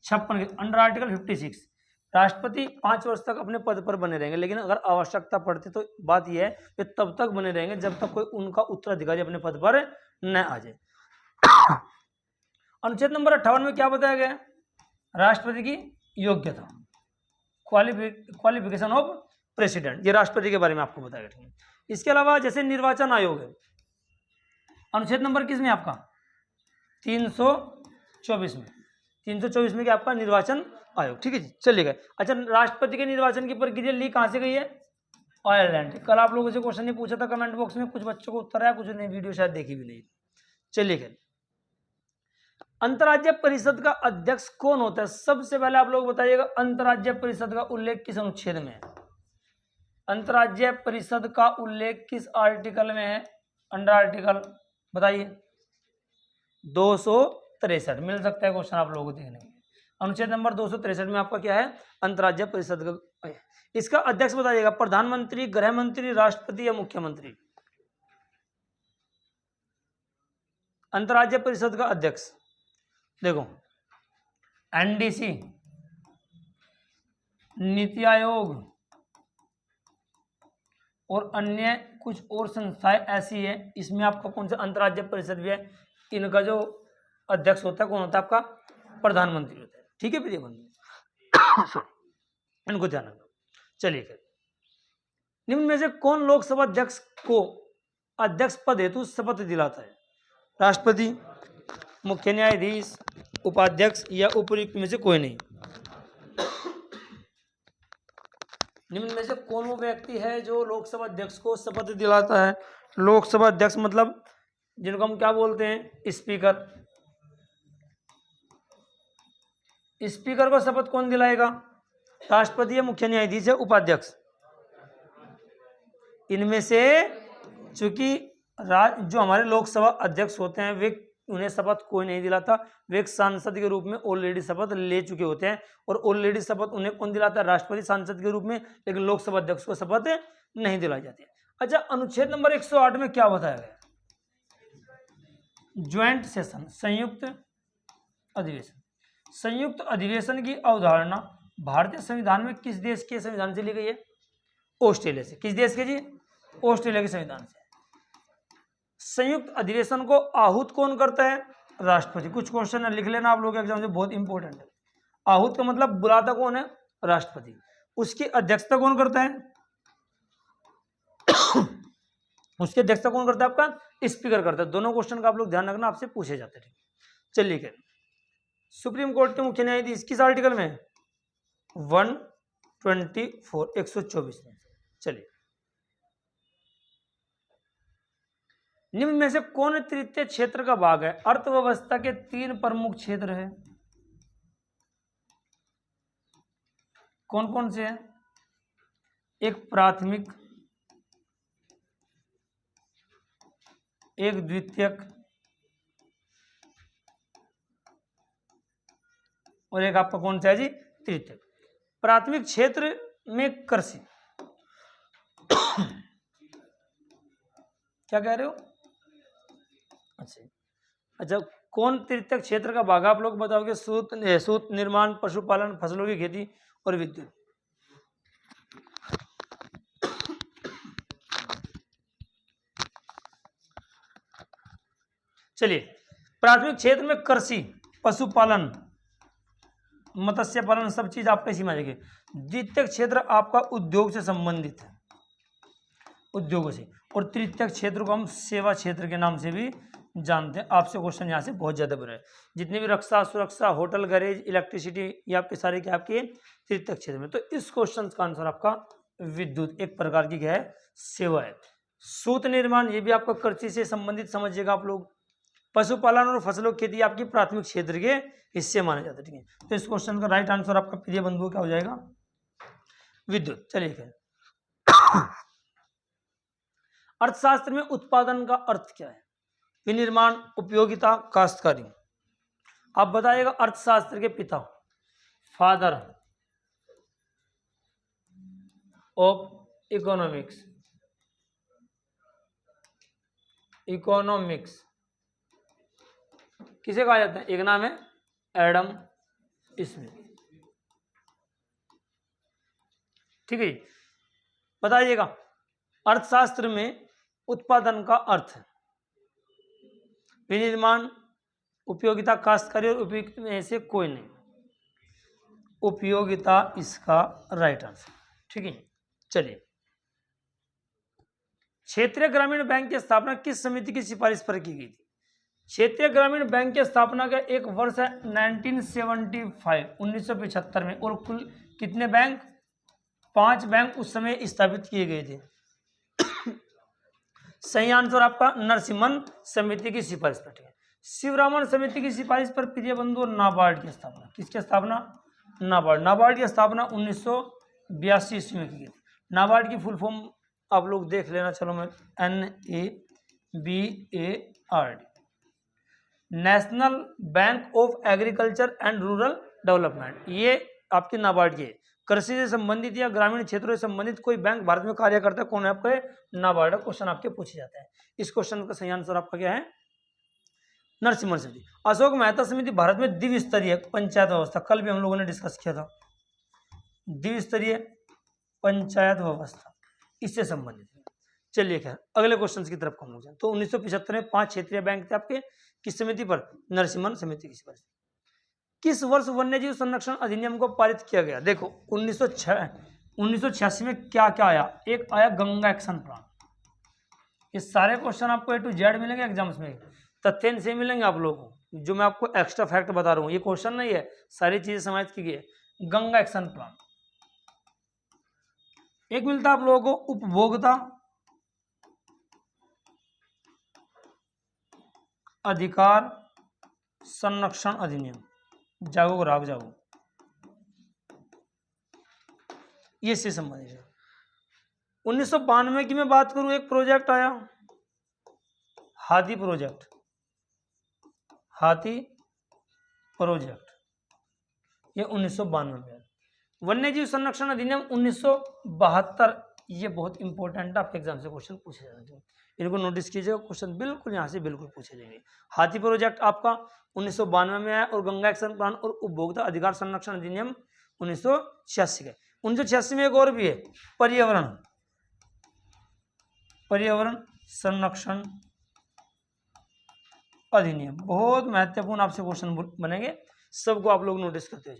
A: 56 के अंडर आर्टिकल 56। राष्ट्रपति 5 वर्ष तक अपने पद पर बने रहेंगे, लेकिन अगर आवश्यकता पड़ती तो बात यह है कि तब तक बने रहेंगे जब तक कोई उनका उत्तराधिकारी अपने पद पर न आ जाए। अनुच्छेद नंबर 58 में क्या बताया गया? राष्ट्रपति की योग्यता, क्वालिफिकेशन ऑफ प्रेसिडेंट, ये राष्ट्रपति के बारे में आपको बताया गया। इसके अलावा जैसे निर्वाचन आयोग है, अनुच्छेद नंबर किस में आपका? 324 में। 324 में क्या आपका? निर्वाचन आयोग। ठीक है जी, चलिएगा। अच्छा, राष्ट्रपति के निर्वाचन की प्रक्रिया ली कहां से गई है? आयरलैंड। कल आप लोगों से क्वेश्चन नहीं पूछा था कमेंट बॉक्स में, कुछ बच्चों को उत्तर आया, कुछ ने वीडियो शायद देखी भी नहीं। चलिए, अंतर्राज्यीय परिषद का अध्यक्ष कौन होता है? सबसे पहले आप लोग बताइएगा अंतर्राज्यीय परिषद का उल्लेख किस अनुच्छेद में है? अंतर्राज्यीय परिषद का उल्लेख किस आर्टिकल में है? अंडर आर्टिकल बताइए। 263 मिल सकता है क्वेश्चन आप लोगों को देखने में। अनुच्छेद नंबर 263 में आपका क्या है? अंतर्राज्यीय परिषद का। इसका अध्यक्ष बताइएगा, प्रधानमंत्री, गृह मंत्री, राष्ट्रपति या मुख्यमंत्री? अंतर्राज्यीय परिषद का अध्यक्ष देखो, NDC, नीति आयोग और अन्य कुछ और संस्थाएं ऐसी है, इसमें आपका कौन सा अंतर्राज्य परिषद भी है, इनका जो अध्यक्ष होता है कौन होता है, आपका प्रधानमंत्री होता है। ठीक है प्रिय बंधु, इनको ध्यान रखना। चलिए फिर, निम्न में से कौन लोकसभा अध्यक्ष को अध्यक्ष पद हेतु शपथ दिलाता है? राष्ट्रपति, मुख्य न्यायाधीश, उपाध्यक्ष या उपयुक्त में से कोई नहीं। निम्न में से कौन वो व्यक्ति है जो लोकसभा अध्यक्ष को शपथ दिलाता है? लोकसभा अध्यक्ष मतलब जिनको हम क्या बोलते हैं, स्पीकर। स्पीकर को शपथ कौन दिलाएगा? राष्ट्रपति या मुख्य न्यायाधीश या उपाध्यक्ष। इनमें से चूंकि जो हमारे लोकसभा अध्यक्ष होते हैं वे, उन्हें शपथ कोई नहीं दिलाता, वे एक सांसद के रूप में ऑलरेडी शपथ ले चुके होते हैं, और ऑलरेडी शपथ उन्हें कौन दिलाता है? राष्ट्रपति सांसद के रूप में, लेकिन लोकसभा अध्यक्ष को शपथ नहीं दिलाई जाती है। अच्छा, अनुच्छेद नंबर 108 में क्या बताया गया? ज्वाइंट सेशन, संयुक्त अधिवेशन। संयुक्त अधिवेशन की अवधारणा भारतीय संविधान में किस देश के संविधान से ली गई है? ऑस्ट्रेलिया से। किस देश के जी? ऑस्ट्रेलिया के संविधान से। संयुक्त अधिवेशन को आहूत कौन करता है? राष्ट्रपति। कुछ क्वेश्चन लिख लेना आप लोग एग्जाम में, बहुत इंपॉर्टेंट है। आहूत का मतलब बुलाता कौन है? राष्ट्रपति। उसकी अध्यक्षता कौन करता है? उसकी अध्यक्षता कौन करता है? आपका स्पीकर करता है। दोनों क्वेश्चन का आप लोग ध्यान रखना, आपसे पूछे जाते हैं। चलिए क्या, सुप्रीम कोर्ट के मुख्य न्यायाधीश किस आर्टिकल में? 124 में। चलिए, निम्न में से कौन तृतीय क्षेत्र का भाग है? अर्थव्यवस्था के 3 प्रमुख क्षेत्र है, कौन कौन से हैं? एक प्राथमिक, एक द्वितीयक और एक आपका कौन सा है जी? तृतीयक। प्राथमिक क्षेत्र में कृषि। क्या कह रहे हो? अच्छा, कौन तृतीयक क्षेत्र का भाग? आप लोग बताओगे। सूत निर्माण, पशुपालन, फसलों की खेती और विद्युत। चलिए, प्राथमिक क्षेत्र में कृषि, पशुपालन, मत्स्य पालन, सब चीज आपका इसी में आ जाएगी। द्वितीयक क्षेत्र आपका उद्योग से संबंधित है, उद्योगों से। और तृतीयक क्षेत्र को हम सेवा क्षेत्र के नाम से भी जानते हैं। आपसे क्वेश्चन यहाँ से बहुत ज्यादा बड़ा है। जितने भी रक्षा, सुरक्षा, होटल, गैरेज, इलेक्ट्रिसिटी, ये आपके सारे क्या आपके तृतीयक क्षेत्र में। तो इस क्वेश्चन का आंसर आपका विद्युत, एक प्रकार की क्या है? सेवा है। सूत निर्माण, ये भी आपका कृषि से संबंधित समझिएगा आप लोग। पशुपालन और फसलों की खेती आपकी प्राथमिक क्षेत्र के हिस्से माने जाते हैं। ठीक है, तो इस क्वेश्चन का राइट आंसर आपका प्रिय बंधुओं क्या हो जाएगा? विद्युत। चलिए फिर, अर्थशास्त्र में उत्पादन का अर्थ क्या है? विनिर्माण, उपयोगिता, काश्तकारी। आप बताइएगा। अर्थशास्त्र के पिता, फादर ऑफ इकोनॉमिक्स, इकोनॉमिक्स किसे कहा जाता है? एक नाम है एडम स्मिथ। ठीक है, बताइएगा। अर्थशास्त्र में उत्पादन का अर्थ है विनिर्माण, उपयोगिता, काश्तकारी और उपयुक्त में से कोई नहीं। उपयोगिता इसका राइट आंसर। ठीक है, चलिए। क्षेत्रीय ग्रामीण बैंक की स्थापना किस समिति की सिफारिश पर की गई थी? क्षेत्रीय ग्रामीण बैंक की स्थापना का एक वर्ष है 1975 में। और कुल कितने बैंक? 5 बैंक उस समय स्थापित किए गए थे। सही आंसर आपका नरसिम्हन समिति की सिफारिश पर। शिवरामन समिति की सिफारिश पर प्रिय बंधु नाबार्ड की स्थापना। किसकी स्थापना? नाबार्ड की स्थापना 1982 ईस्वी में की गई थी। नाबार्ड की फुल फॉर्म आप लोग देख लेना। चलो मैं NABARD, national bank of agriculture and rural development. ये आपकी नाबार्ड की है। कृषि से संबंधित या ग्रामीण क्षेत्रों से संबंधित कोई बैंक भारत में कार्य करता है, कौन है आपका? नाबार्ड। क्वेश्चन आपके पूछे जाते हैं। इस क्वेश्चन का सही आंसर आपका क्या है? नरसिम्हन समिति। अशोक मेहता समिति भारत में द्विस्तरीय पंचायत व्यवस्था, कल भी हम लोगों ने डिस्कस किया था। द्विस्तरीय पंचायत व्यवस्था, इससे संबंधित है। चलिए खैर अगले क्वेश्चन की तरफ हम लोग जाए। तो 1975 में 5 क्षेत्रीय बैंक थे आपके किस समिति पर? नरसिम्हन समिति की पर। किस वर्ष वन्यजीव संरक्षण अधिनियम को पारित किया गया? देखो 1986 में क्या क्या आया? एक आया गंगा एक्शन प्लान। ये सारे क्वेश्चन आपको A to Z मिलेंगे एग्जाम्स में, तथ्य से मिलेंगे आप लोगों को। जो मैं आपको एक्स्ट्रा फैक्ट बता रहा हूँ ये क्वेश्चन नहीं है, सारी चीजें समाहित की गई है। Ganga action plan. एक मिलता आप लोगों को उपभोक्ता अधिकार संरक्षण अधिनियम, जागो ग्राहक जागो, ये से संबंधित है। 1992 की मैं बात करूं, एक प्रोजेक्ट आया हाथी प्रोजेक्ट। हाथी प्रोजेक्ट ये 1992 में। वन्यजीव संरक्षण अधिनियम 1972, ये बहुत इंपॉर्टेंट है, आपके एग्जाम से क्वेश्चन पूछे जाते हैं, इनको नोटिस कीजिएगा, क्वेश्चन बिल्कुल यहाँ से बिल्कुल पूछे जाएंगे। हाथी प्रोजेक्ट आपका 1992 में आया, और गंगा एक्शन प्लान और उपभोक्ता अधिकार संरक्षण अधिनियम 1986 का। 1986 में एक और भी है, पर्यावरण संरक्षण अधिनियम। बहुत महत्वपूर्ण आपसे क्वेश्चन बनेंगे, सबको आप लोग नोटिस करते हुए।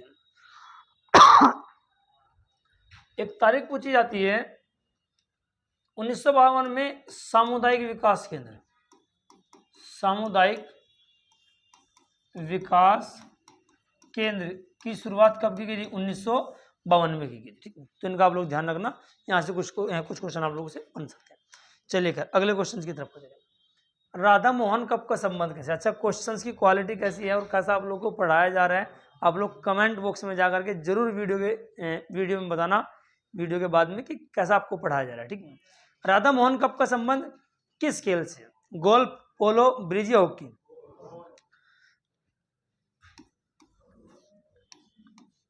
A: एक तारीख पूछी जाती है 1952 में, सामुदायिक विकास केंद्र, सामुदायिक विकास केंद्र की शुरुआत कब की गई थी? 1952 में की गई। ठीक है, तो इनका आप लोग ध्यान रखना, यहाँ से कुछ क्वेश्चन आप लोगों से बन सकते हैं। चलिए कर अगले क्वेश्चन की तरफ जाएंगे। राधा मोहन कप का संबंध कैसे? अच्छा, क्वेश्चंस की क्वालिटी कैसी है और कैसा आप लोगों को पढ़ाया जा रहा है, आप लोग कमेंट बॉक्स में जाकर के जरूर वीडियो में बताना, वीडियो के बाद में, कि कैसा आपको पढ़ाया जा रहा है। ठीक है, राधा मोहन कप का संबंध किस खेल से? गोल्फ, पोलो, ब्रिज या हॉकी?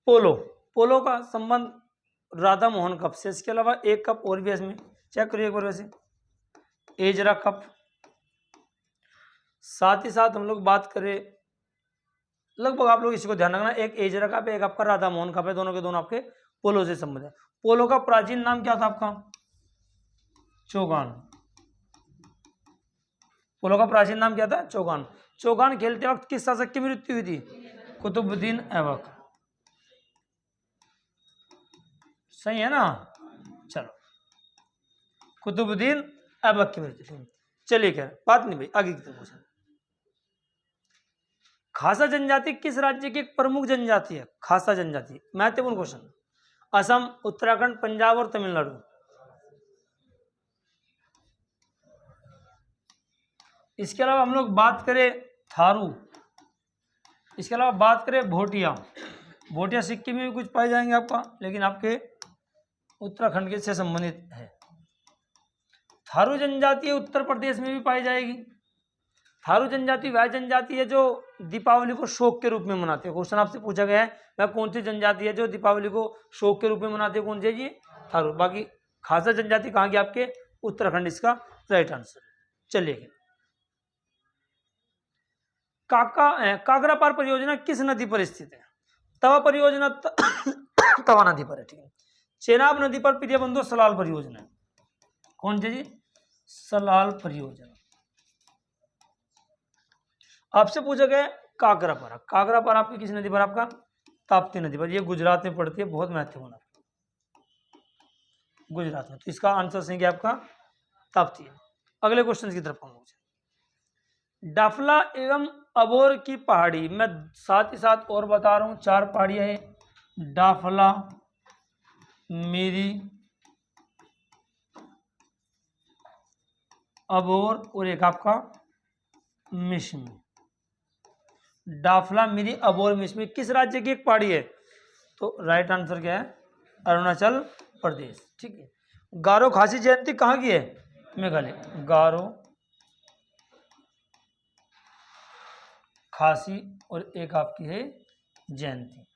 A: पोलो। पोलो का संबंध राधा मोहन कप से। इसके अलावा एक कप और भी है इसमें, चेक करिए एक बार वैसे, एजरा कप। साथ ही साथ हम लोग बात करें, लगभग आप लोग इसको ध्यान रखना, एक एजरा कप है, एक आपका राधा मोहन कप है, दोनों के दोनों आपके पोलो से संबंध है। पोलो का प्राचीन नाम क्या था आपका? चौगान। पोलो का प्राचीन नाम क्या था? चौगान। चौगान खेलते वक्त किस शासक की मृत्यु हुई थी? कुतुबुद्दीन ऐबक। सही है ना? चलो, कुतुबुद्दीन ऐबक की मृत्यु। चलिए खैर बात नहीं भाई, आगे की तरफ पूछा। खासा जनजाति किस राज्य की एक प्रमुख जनजाति है? खासा जनजाति, महत्वपूर्ण क्वेश्चन। असम, उत्तराखंड, पंजाब और तमिलनाडु। इसके अलावा हम लोग बात करें थारू, इसके अलावा बात करें भोटिया। भोटिया सिक्किम में भी कुछ पाए जाएंगे आपका, लेकिन आपके उत्तराखंड के से संबंधित है। थारू जनजाति उत्तर प्रदेश में भी पाई जाएगी। थारू जनजाति वह जनजाति है जो दीपावली को शोक के रूप में मनाते हैं। क्वेश्चन आपसे पूछा गया है वह कौन सी जनजाति है जो दीपावली को शोक के रूप में मनाते हैं? कौन सी? ये थारू। बाकी खासा जनजाति कहाँ की? आपके उत्तराखंड इसका राइट आंसर। चलिए, काकरापार परियोजना किस नदी पर स्थित है? तवा परियोजना तवा नदी पर है। ठीक है, चेनाब नदी पर प्रियबंधु सलाल परियोजना है। कौन सी जी? सलाल परियोजना। आपसे पूछा गया काकरापारा। काकरापार आपकी किस नदी पर? आपका ताप्ती नदी पर। ये गुजरात में पड़ती है, बहुत महत्वपूर्ण है गुजरात में। तो इसका आंसर सही क्या आपका? ताप्ती है। अगले क्वेश्चन की तरफ हम लोग। डाफला एवं अबोर की पहाड़ी, मैं साथ ही साथ और बता रहा हूं, 4 पहाड़ियां हैं, डाफला, मिरी, अबोर और एक आपका मिश्मी। डाफला, मिरी, अबोर, मिश्मी किस राज्य की एक पहाड़ी है? तो राइट आंसर क्या है? अरुणाचल प्रदेश। ठीक है, गारो खासी जयंती कहाँ की है? मेघालय। गारो खासी और एक आपकी है जयंती,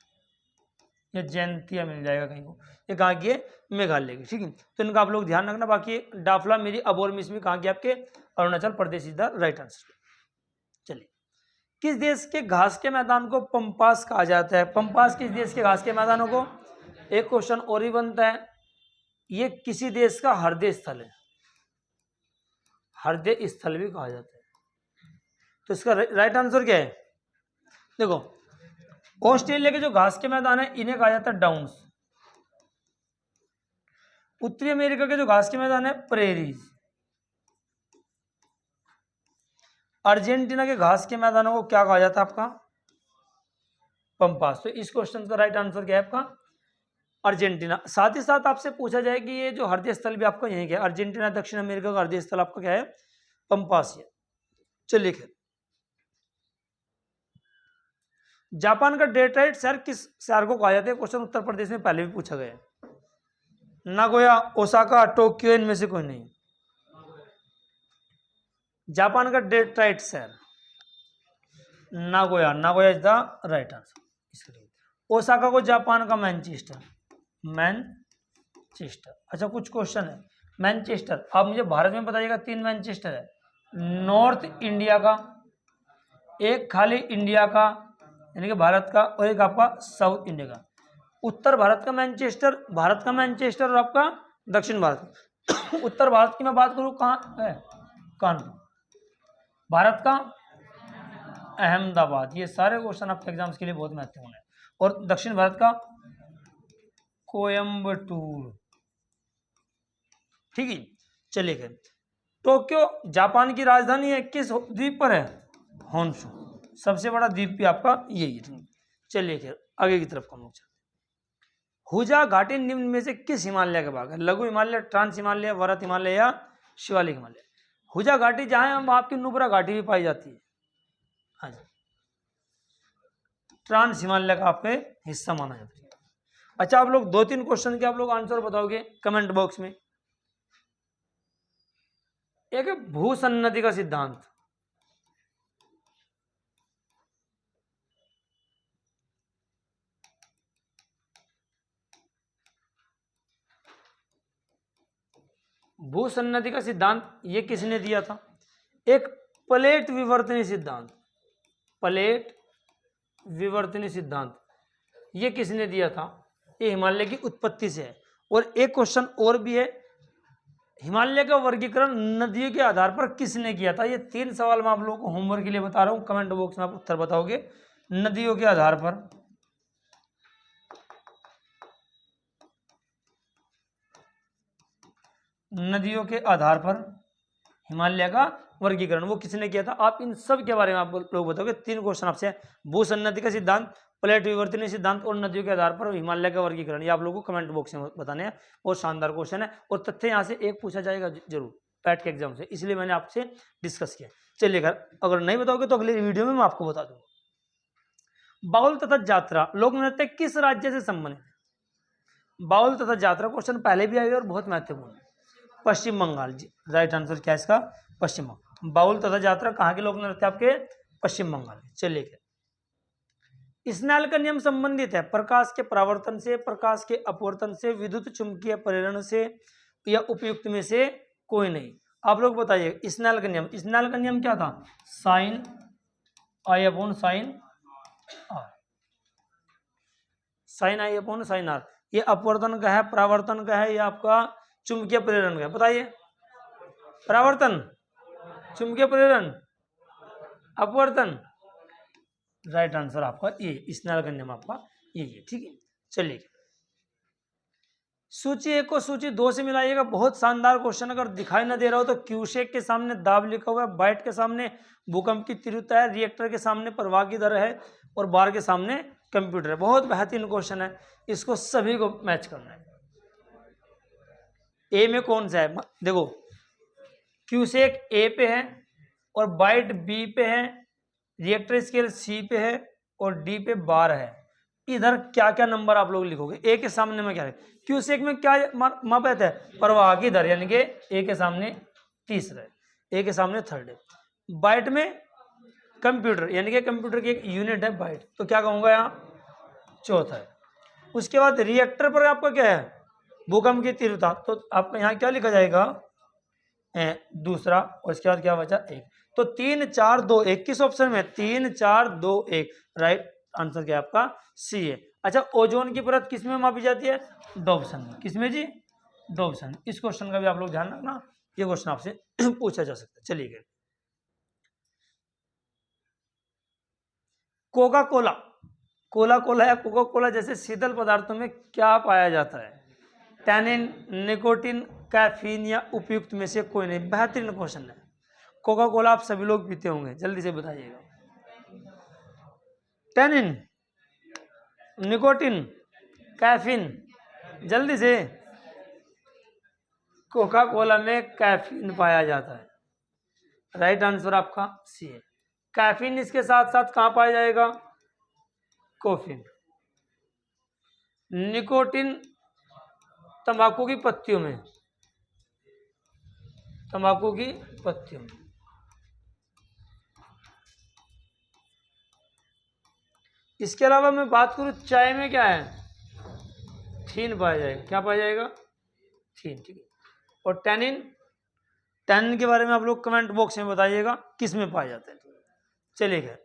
A: ये जयंतिया मिल जाएगा कहीं को। ये कहाँ की है? मेघालय की। ठीक है, तो इनका आप लोग ध्यान रखना। बाकी डाफला, मिरी, अबोर, मिश्मी कहाँ की? आपके Arunachal Pradesh is the right answer. चलिए, किस देश के घास के मैदान को पंपास कहा जाता है? पंपास किस देश के घास के मैदानों को? एक क्वेश्चन और ही बनता है, ये किसी देश का हृदय स्थल है, हृदय स्थल भी कहा जाता है। तो इसका राइट आंसर क्या है? देखो, ऑस्ट्रेलिया के जो घास के मैदान है इन्हें कहा जाता है डाउन्स। उत्तरी अमेरिका के जो घास के मैदान है प्रेरीज। अर्जेंटीना के घास के मैदानों को क्या कहा जाता है आपका? पंपास। तो इस क्वेश्चन का राइट आंसर क्या है आपका? अर्जेंटीना। साथ ही साथ आपसे पूछा जाए कि ये जो हृदय स्थल भी आपका यही क्या है? अर्जेंटीना दक्षिण अमेरिका का हृदय स्थल आपका क्या है? पंपास है। चलिए खैर, जापान का डेट्राइट शहर किस शहर को कहा जाता है? क्वेश्चन उत्तर प्रदेश में पहले भी पूछा गया है। नागोया, ओसाका, टोक्यो, इनमें से कोई नहीं। जापान का डेट्राइट शहर Nagoya, Nagoya is the right answer. Osaka को जापान का मैनचेस्टर, मैनचेस्टर। अच्छा, कुछ क्वेश्चन है मैनचेस्टर, आप मुझे भारत में बताइएगा। 3 मैनचेस्टर है, नॉर्थ इंडिया का, एक खाली इंडिया का यानी कि भारत का, और एक आपका साउथ इंडिया का। उत्तर भारत का मैनचेस्टर, भारत का मैनचेस्टर, और आपका दक्षिण भारत। उत्तर भारत की मैं बात करूं, कहाँ है? कानपुर। भारत का अहमदाबाद। ये सारे क्वेश्चन आपके एग्जाम्स के लिए बहुत महत्वपूर्ण है। और दक्षिण भारत का कोयम्बटूर। ठीक है, चलिए खैर, टोक्यो जापान की राजधानी है, किस द्वीप पर है? होन्शु। सबसे बड़ा द्वीप भी आपका यही है। चलिए खैर, आगे की तरफ हम लोग चलते हैं। हुजा घाटी निम्न में से किस हिमालय का भाग है? लघु हिमालय, ट्रांस हिमालय, वरत हिमालय या शिवालिक हिमालय? हुजा घाटी जहां है, वहां आपकी नुब्रा घाटी भी पाई जाती है। हाँ जी, ट्रांस हिमालय का आपके हिस्सा माना जाता है। अच्छा, आप लोग 2-3 क्वेश्चन के आप लोग आंसर बताओगे कमेंट बॉक्स में। एक है भूसन्नति का सिद्धांत। भूसन्नति का सिद्धांत ये किसने दिया था? एक प्लेट विवर्तनी सिद्धांत, प्लेट विवर्तनी सिद्धांत ये किसने दिया था? ये हिमालय की उत्पत्ति से है। और एक क्वेश्चन और भी है, हिमालय का वर्गीकरण नदियों के आधार पर किसने किया था? ये 3 सवाल मैं आप लोगों को होमवर्क के लिए बता रहा हूं, कमेंट बॉक्स में आप उत्तर बताओगे। नदियों के आधार पर, नदियों के आधार पर हिमालय का वर्गीकरण वो किसने किया था? आप इन सब के बारे में आप लोग बताओगे। 3 क्वेश्चन आपसे, भूसन्नति का सिद्धांत, प्लेट विवर्तनी सिद्धांत और नदियों के आधार पर हिमालय का वर्गीकरण। ये आप लोगों को कमेंट बॉक्स में बताने हैं। बहुत शानदार क्वेश्चन है, और तथ्य यहाँ से एक पूछा जाएगा जरूर पैट के एग्जाम से, इसलिए मैंने आपसे डिस्कस किया। चलिए, अगर नहीं बताओगे तो अगली वीडियो में मैं आपको बता दूंगा। बाउल तथा जात्रा लोक नृत्य किस राज्य से संबंधित है? बाउल तथा जात्रा क्वेश्चन पहले भी आए और बहुत महत्वपूर्ण है। पश्चिम बंगाल जी, राइट आंसर क्या है इसका? पश्चिम बंगाल। बाउल तथा जात्रा कहाँ के लोक नृत्य? आपके पश्चिम बंगाल। चलिए, स्नेल का नियम संबंधित है प्रकाश के परावर्तन से, प्रकाश के अपवर्तन से, विद्युत चुंबकीय प्रेरण से, या उपयुक्त में से कोई नहीं। आप लोग बताइए स्नेल का नियम। स्नेल का नियम क्या था? Sine i upon sine r, sine i upon sine r. ये अपवर्तन का है, परावर्तन का है, या आपका चुंबकीय प्रेरण का है? बताइए। परावर्तन, चुंबकीय प्रेरण, अपवर्तन। राइट आंसर आपका ये स्नेल का नियम आपका ये है। ठीक है, चलिए, सूची 1 को सूची 2 से मिलाइएगा। बहुत शानदार क्वेश्चन, अगर दिखाई ना दे रहा हो तो क्यूसेक के सामने दाब लिखा हुआ है, बाइट के सामने भूकंप की तीव्रता है, रिएक्टर के सामने प्रवाह की दर है, और बार के सामने कंप्यूटर है। बहुत बेहतरीन क्वेश्चन है, इसको सभी को मैच करना है। ए में कौन सा है? देखो, क्यूसेक ए पे है, और बाइट बी पे है, रिएक्टर स्केल सी पे है, और डी पे बार है। इधर क्या क्या नंबर आप लोग लिखोगे? ए के सामने में क्या है? क्यूसेक में क्या माप रहता है? प्रवाह की दर, यानी कि ए के सामने तीसरा है, ए के सामने थर्ड है। बाइट में कंप्यूटर, यानी कि कंप्यूटर की एक यूनिट है बाइट, तो क्या कहूंगा यहाँ? चौथा है। उसके बाद रिएक्टर पर आपका क्या है? भूकंप की तीव्रता, तो आपका यहाँ क्या लिखा जाएगा? दूसरा। और इसके बाद क्या बचा? 1। तो 3 4 2 1 किस ऑप्शन में? 3 4 2 1। राइट आंसर क्या है आपका? सी है। अच्छा, ओजोन की परत किस में मापी जाती है? डॉप्सन में। किसमें जी? डॉप्सन। इस क्वेश्चन का भी आप लोग ध्यान रखना, ये क्वेश्चन आपसे पूछा जा सकता है। चलिए, कोका कोला, कोला कोला या कोका कोला जैसे शीतल पदार्थों में क्या पाया जाता है? टैनिन, निकोटिन, कैफीन या उपयुक्त में से कोई नहीं। बेहतरीन क्वेश्चन है। कोका कोला आप सभी लोग पीते होंगे, जल्दी से बताइएगा। टैनिन, निकोटिन, कैफीन, जल्दी से। कोका कोला में कैफीन पाया जाता है। राइट आंसर आपका सी है। कैफीन इसके साथ साथ कहां पाया जाएगा? कोफीन। निकोटिन तंबाकू की पत्तियों में, तंबाकू की पत्तियों में। इसके अलावा मैं बात करूं, चाय में क्या है? थीन पाया जाएगा। क्या पाया जाएगा? थीन। ठीक है। और टैनिन, टैनिन के बारे में आप लोग कमेंट बॉक्स में बताइएगा किस में पाया जाता है। चलिए,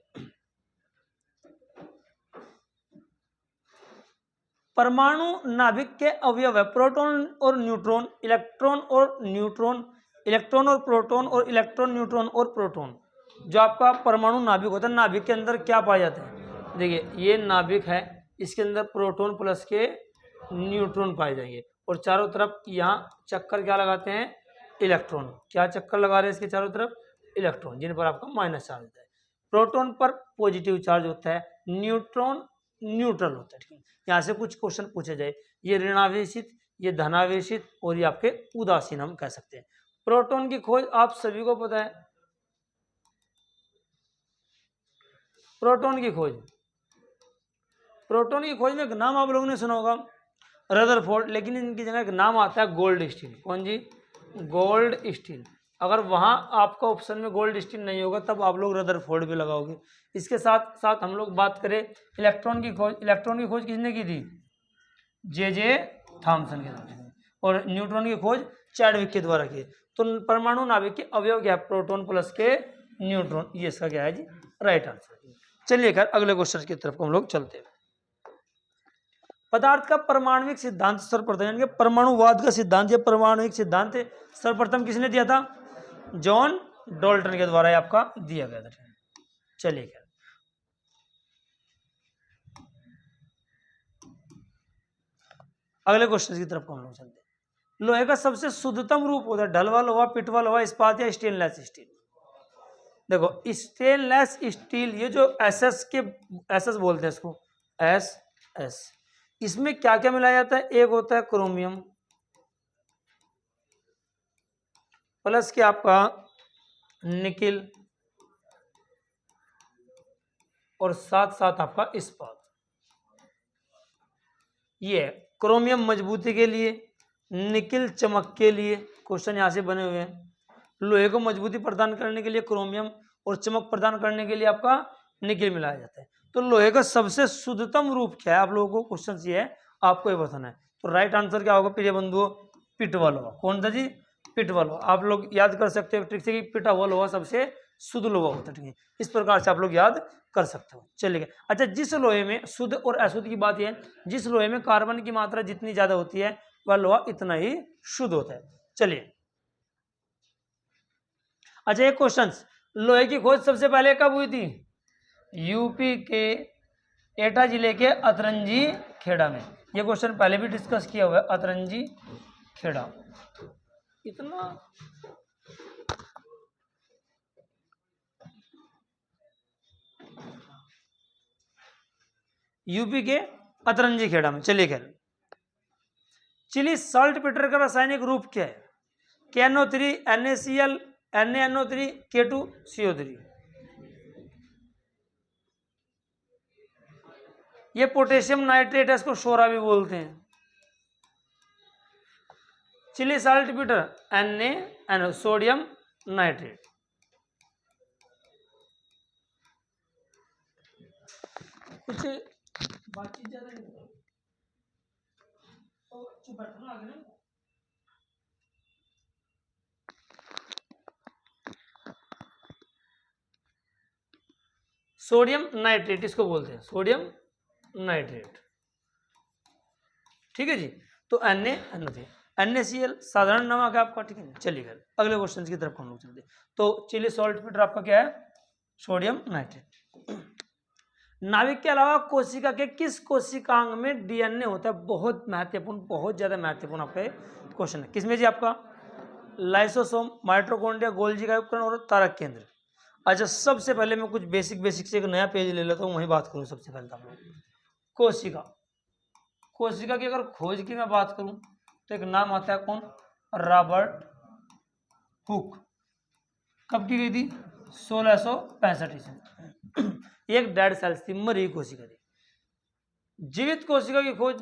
A: परमाणु नाभिक के अवयव है प्रोटॉन और न्यूट्रॉन, इलेक्ट्रॉन और न्यूट्रॉन, इलेक्ट्रॉन और प्रोटॉन, और इलेक्ट्रॉन, न्यूट्रॉन और प्रोटॉन। जो आपका परमाणु नाभिक होता है, नाभिक के अंदर क्या पाए जाते हैं? देखिए, ये नाभिक है, इसके अंदर प्रोटॉन प्लस के न्यूट्रॉन पाए जाएंगे, और चारों तरफ यहाँ चक्कर क्या लगाते हैं? इलेक्ट्रॉन। क्या चक्कर लगा रहे हैं इसके चारों तरफ? इलेक्ट्रॉन, जिन पर आपका माइनस चार्ज होता है। प्रोटॉन पर पॉजिटिव चार्ज होता है, न्यूट्रॉन न्यूट्रल होता है। ठीक है। यहाँ से कुछ क्वेश्चन पूछे जाए, ये ऋणावेशित, ये धनावेशित, और ये आपके उदासीन हम कह सकते हैं। प्रोटॉन की खोज आप सभी को पता है। प्रोटॉन की खोज, प्रोटॉन की खोज में एक नाम आप लोगों ने सुना होगा, रदरफोर्ड, लेकिन इनकी जगह एक नाम आता है गोल्ड स्टील। कौन जी? Gold steel. अगर वहां आपका ऑप्शन में गोल्ड स्टील नहीं होगा तब आप लोग रदरफोर्ड भी लगाओगे। इसके साथ साथ हम लोग बात करें इलेक्ट्रॉन की खोज, इलेक्ट्रॉन की खोज किसने की थी? जे थॉमसन के द्वारा। और न्यूट्रॉन की खोज चैडविक के द्वारा की। तो परमाणु नाभिक के अवयव क्या है? प्रोटॉन प्लस के न्यूट्रॉन। ये इसका क्या है जी? Right answer. चलिए खैर, अगले क्वेश्चन की तरफ हम लोग चलते हैं। पदार्थ का परमाणुविक सिद्धांत सर्वप्रथम, यानी कि परमाणुवाद का सिद्धांत या परमाणुविक सिद्धांत सर्वप्रथम किसने दिया था? जॉन डॉल्टन के द्वारा आपका दिया गया था। चलिए खैर, अगले क्वेश्चन की तरफ हम लोग चलते हैं। लोहे का सबसे शुद्धतम रूप होता है ढलवा लोहा, पिटवा लोहा, इस्पात या स्टेनलेस स्टील। देखो, स्टेनलेस स्टील, ये जो एसएस के, एसएस बोलते हैं इसको, एस एस, इसमें क्या क्या मिलाया जाता है? एक होता है क्रोमियम, प्लस के आपका निकिल, और साथ साथ आपका इस्पात। ये है क्रोमियम मजबूती के लिए, निकिल चमक के लिए। क्वेश्चन यहां से बने हुए हैं। लोहे को मजबूती प्रदान करने के लिए क्रोमियम, और चमक प्रदान करने के लिए आपका निकिल मिलाया जाता है। तो लोहे का सबसे शुद्धतम रूप क्या है? आप लोगों को क्वेश्चन ये है, आपको ये बताना है। तो राइट आंसर क्या होगा प्रिय बंधुओं? पिटवा लोहा। कौन था जी? पिटवा लोहा। आप लोग याद कर सकते हो ट्रिक से कि पिटा हुआ लोहा सबसे शुद्ध लोहा होता है। ठीक है, इस प्रकार से आप लोग याद कर सकते हो। चलिए, अच्छा, जिस लोहे में शुद्ध और अशुद्ध की बात यह है, जिस लोहे में कार्बन की मात्रा जितनी ज्यादा होती है वह लोहा इतना ही शुद्ध होता है। चलिए, अच्छा, एक क्वेश्चन, लोहे की खोज सबसे पहले कब हुई थी? यूपी के एटा जिले के अतरंजी खेड़ा में। यह क्वेश्चन पहले भी डिस्कस किया हुआ है, अतरंजी खेड़ा। इतना यूपी के अतरंजी खेड़ा में। चलिए खैर, चिली सॉल्ट पीटर का रासायनिक रूप क्या है? KNO3, NaCl, NaNO3, K2CO3। ये पोटेशियम नाइट्रेट है, इसको सोरा भी बोलते हैं। Chile saltpetre, NaNO, sodium nitrate. कुछ बातचीत ज्यादा नहीं तो चुप बैठना आगे ना। सोडियम नाइट्रेट इसको बोलते हैं, सोडियम नाइट्रेट। ठीक है जी। तो NaNO3 NaCl साधारण नमक है आपका, ठीक है। चलिए अगले क्वेश्चन की तरफ हम लोग चलते हैं। तो चिली सॉल्ट फिल्टर आपका क्या है, सोडियम नाइट्रेट। नाभिक के अलावा कोशिका के किस कोशिकांग में डीएनए होता है? बहुत महत्वपूर्ण, बहुत ज्यादा महत्वपूर्ण आपका क्वेश्चन है। किसमें जी? आपका लाइसोसोम, माइटोकॉन्ड्रिया, गोल्जी का उपकरण और तारक केंद्र। अच्छा, सबसे पहले मैं कुछ बेसिक से एक नया पेज ले लेता हूँ, वहीं बात करूँ सबसे पहले आप लोग। कोशिका की अगर खोज की मैं बात करूं तो एक नाम आता है कौन, रॉबर्ट हुक। कब की गई थी? 1665 ईस्वी। एक डेड सेल्स थी, मरी कोशिका थी। जीवित कोशिका की खोज,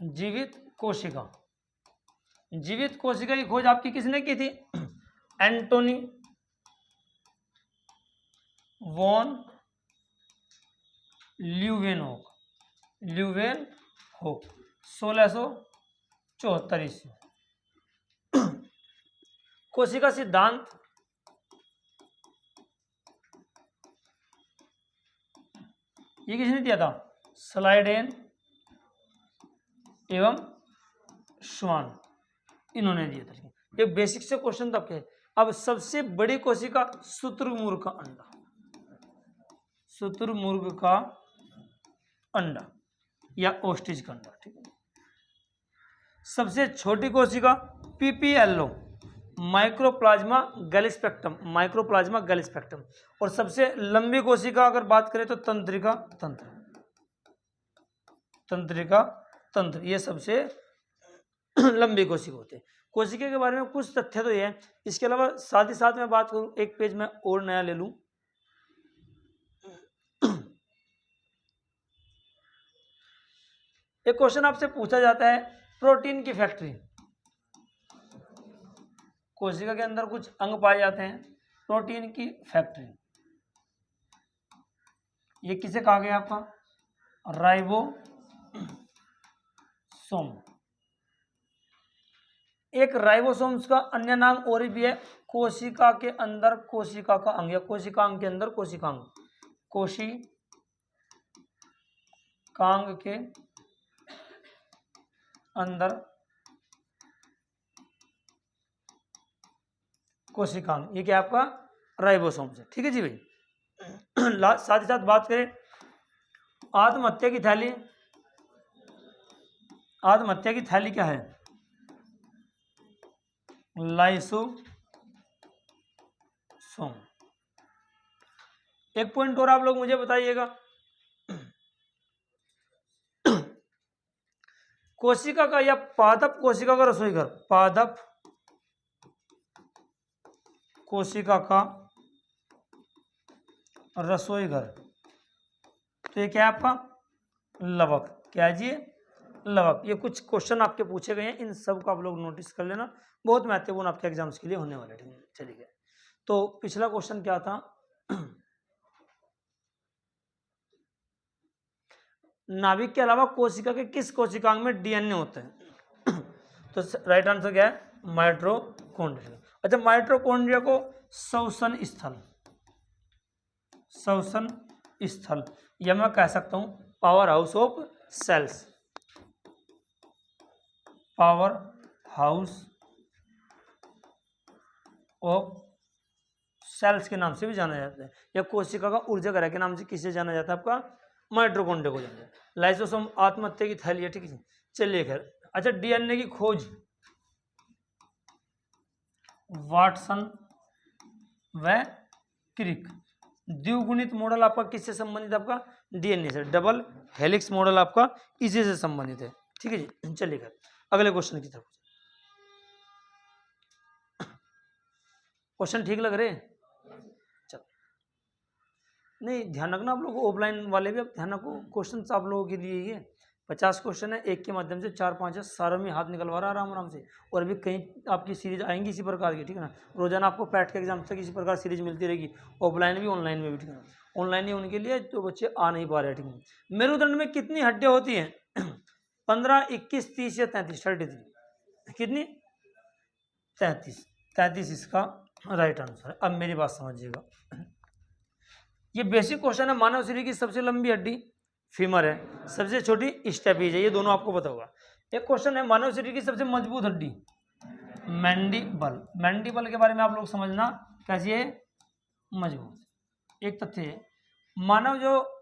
A: जीवित कोशिका की खोज आपकी किसने की थी? एंटोनी वॉन ल्यूवेनहोक 1674 ईस्वी। कोशिका सिद्धांत, ये किसने दिया था? स्लाइडेन एवं श्वान, इन्होंने दिया था। ये बेसिक से क्वेश्चन तब के। अब सबसे बड़ी कोशिका, शुतुरमुर्ग का अंडा, शुतुरमुर्ग का अंडा या ओस्ट्रिच का अंडा, ठीक है। सबसे छोटी कोशिका पीपीएलओ, माइक्रोप्लाज्मा गैलिस्पेक्टम। और सबसे लंबी कोशिका अगर बात करें तो तंत्रिका तंत्र, ये सबसे लंबी कोशिका होते हैं। कोशिका के बारे में कुछ तथ्य तो ये है। इसके अलावा साथ ही साथ मैं बात करूं, एक पेज में और नया ले लूं। एक क्वेश्चन आपसे पूछा जाता है, प्रोटीन की फैक्ट्री। कोशिका के अंदर कुछ अंग पाए जाते हैं, प्रोटीन की फैक्ट्री। ये किसे कहा गया आपका? राइबोसोम। एक राइबोसोम्स का अन्य नाम और भी है, कोशिका के अंदर कोशिका का अंग या कोशिकांग के अंदर कोशिकांग। कोशिकांग के अंदर कोशिकांग, ये क्या आपका? राइबोसोम्स है, ठीक है जी भाई। साथ ही साथ बात करें आत्महत्या की थैली। आत्महत्या की थैली क्या है? लाइसोसोम। एक पॉइंट और आप लोग मुझे बताइएगा, कोशिका का या पादप कोशिका का रसोई घर, पादप कोशिका का रसोई घर, तो ये क्या है आपका? लवक। क्या है जी? लवक। ये कुछ क्वेश्चन आपके पूछे गए हैं, इन सब को आप लोग नोटिस कर लेना, बहुत महत्वपूर्ण आपके एग्जाम्स के लिए होने वाले। ठीक है, चलिए। तो पिछला क्वेश्चन क्या था? नाभिक के अलावा कोशिका के किस कोशिकांग में डीएनए होता है? तो राइट आंसर क्या है? माइटोकॉन्ड्रिया। अच्छा, माइटोकॉन्ड्रिया को श्वसन स्थल या मैं कह सकता हूं power house of cells, power house of cells के नाम से भी जाना जाता है, या कोशिका का ऊर्जा घर के नाम से किसे जाना जाता है? आपका माइटोकॉन्ड्रिया को जाना जाता है। लाइसोसोम आत्महत्या की थैली है, ठीक है। चलिए खैर। अच्छा, डीएनए की खोज वाटसन व क्रिक। द्विगुणित मॉडल आपका किससे संबंधित? आपका डीएनए से। डबल हेलिक्स मॉडल आपका इसी से संबंधित है, ठीक है जी। चलिए खैर अगले क्वेश्चन की तरफ। क्वेश्चन ठीक लग रहे? चलो, नहीं ध्यान रखना आप लोग, ऑफलाइन वाले भी अब ध्यान रखो, क्वेश्चन आप लोगों के लिए ही है। 50 क्वेश्चन है, एक के माध्यम से 4-5 है, सारों में हाथ निकलवा रहा आराम आराम से। और अभी कई आपकी सीरीज आएंगी इसी प्रकार की, ठीक है ना। रोजाना आपको पैट के एग्जाम तक इसी प्रकार सीरीज मिलती रहेगी, ऑफलाइन भी ऑनलाइन में भी, ठीक है ना। ऑनलाइन ही उनके लिए तो बच्चे आ नहीं पा रहे, ठीक है। मेरुदंड में कितनी हड्डियां होती हैं? 15, 21, 30 या 33? 33। कितनी? 33 इसका राइट आंसर है। अब मेरी बात समझिएगा, ये बेसिक क्वेश्चन है। मानव शरीर की सबसे लंबी हड्डी फीमर है, सबसे छोटी स्टेपीज है, ये दोनों आपको पता होगा। एक क्वेश्चन है मानव शरीर की सबसे मजबूत हड्डी, मैंडिबल। मैंडिबल के बारे में आप लोग समझना कैसी है, मजबूत। एक तथ्य है, मानव जो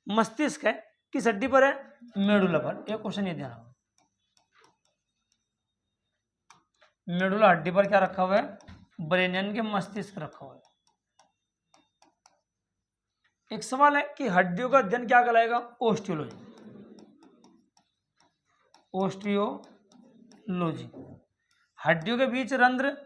A: मस्तिष्क है किस हड्डी पर है, मेडुला पर। एक क्वेश्चन ये ध्यान रखना, मेडुला हड्डी पर क्या रखा हुआ है, ब्रेन यानी कि मस्तिष्क रखा हुआ है। एक सवाल है कि हड्डियों का अध्ययन क्या कहलाएगा, ओस्टियोलॉजी। ओस्टियोलॉजी, हड्डियों के बीच रंध्र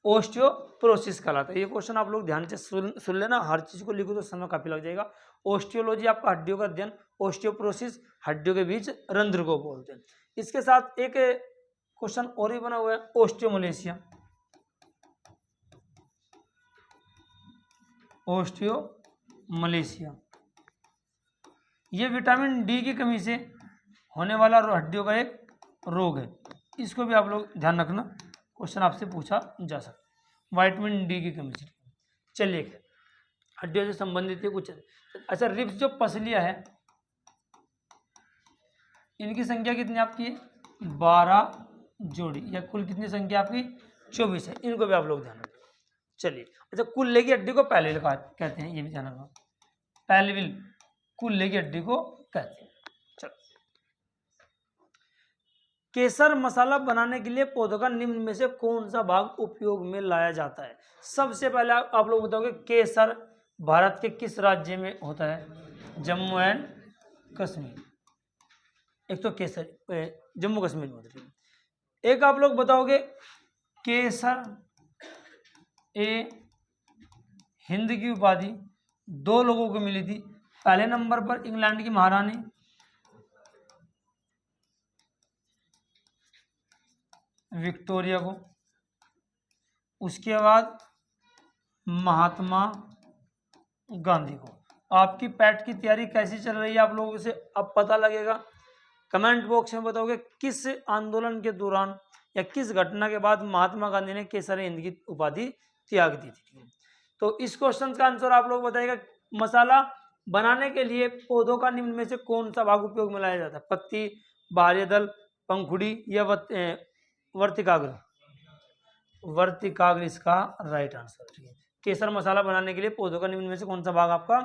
A: ओस्टियोप्रोसिस कहलाता है। ये क्वेश्चन आप लोग ध्यान से सुन लेना, हर चीज को लिखो तो समय काफी लग जाएगा। ओस्टियोलॉजी आपका हड्डियों का अध्ययन, ओस्टियोप्रोसिस हड्डियों के बीच रंध्र को बोलते हैं। इसके साथ एक क्वेश्चन और ही बना हुआ है, ओस्टियोमलेशिया। ओस्टियोमलेशिया ये विटामिन डी की कमी से होने वाला हड्डियों का एक रोग है, इसको भी आप लोग ध्यान रखना, क्वेश्चन आपसे पूछा जा सकता है, विटामिन डी की कमी से। चलिए, हड्डियों से संबंधित है कुछ। अच्छा, रिब्स जो पसलियां है, इनकी संख्या कितनी आपकी है, 12 जोड़ी, या कुल कितनी संख्या आपकी 24 है, इनको भी आप लोग ध्यान रखें। चलिए, अच्छा, कुल्ले की हड्डी को पैलिल कहते हैं, ये भी ध्यान रखना, पैलिल कुल्ले की हड्डी को कहते हैं। चलो, केसर मसाला बनाने के लिए पौधों का निम्न में से कौन सा भाग उपयोग में लाया जाता है। सबसे पहले आप लोग बताओगे केसर भारत के किस राज्य में होता है, जम्मू एंड कश्मीर। एक तो केसर जम्मू कश्मीर में होता है। एक आप लोग बताओगे केसर हिंद की उपाधि 2 लोगों को मिली थी। पहले नंबर पर इंग्लैंड की महारानी विक्टोरिया को, उसके बाद महात्मा गांधी को। आपकी पैट की तैयारी कैसी चल रही है आप लोगों से अब पता लगेगा। कमेंट बॉक्स में बताओगे किस आंदोलन के दौरान या किस घटना के बाद महात्मा गांधी ने केसर हिंद की उपाधि त्याग दी थी। तो इस क्वेश्चन का आंसर आप लोग बताइएगा। मसाला बनाने के लिए पौधों का निम्न में से कौन सा भाग उपयोग में लाया जाता है, पत्ती, बाह्य दल, पंखुड़ी या वर्तिकाग्र। वर्तिकाग्र इसका राइट आंसर है। केसर मसाला बनाने के लिए पौधों का निम्न में से कौन सा भाग आपका,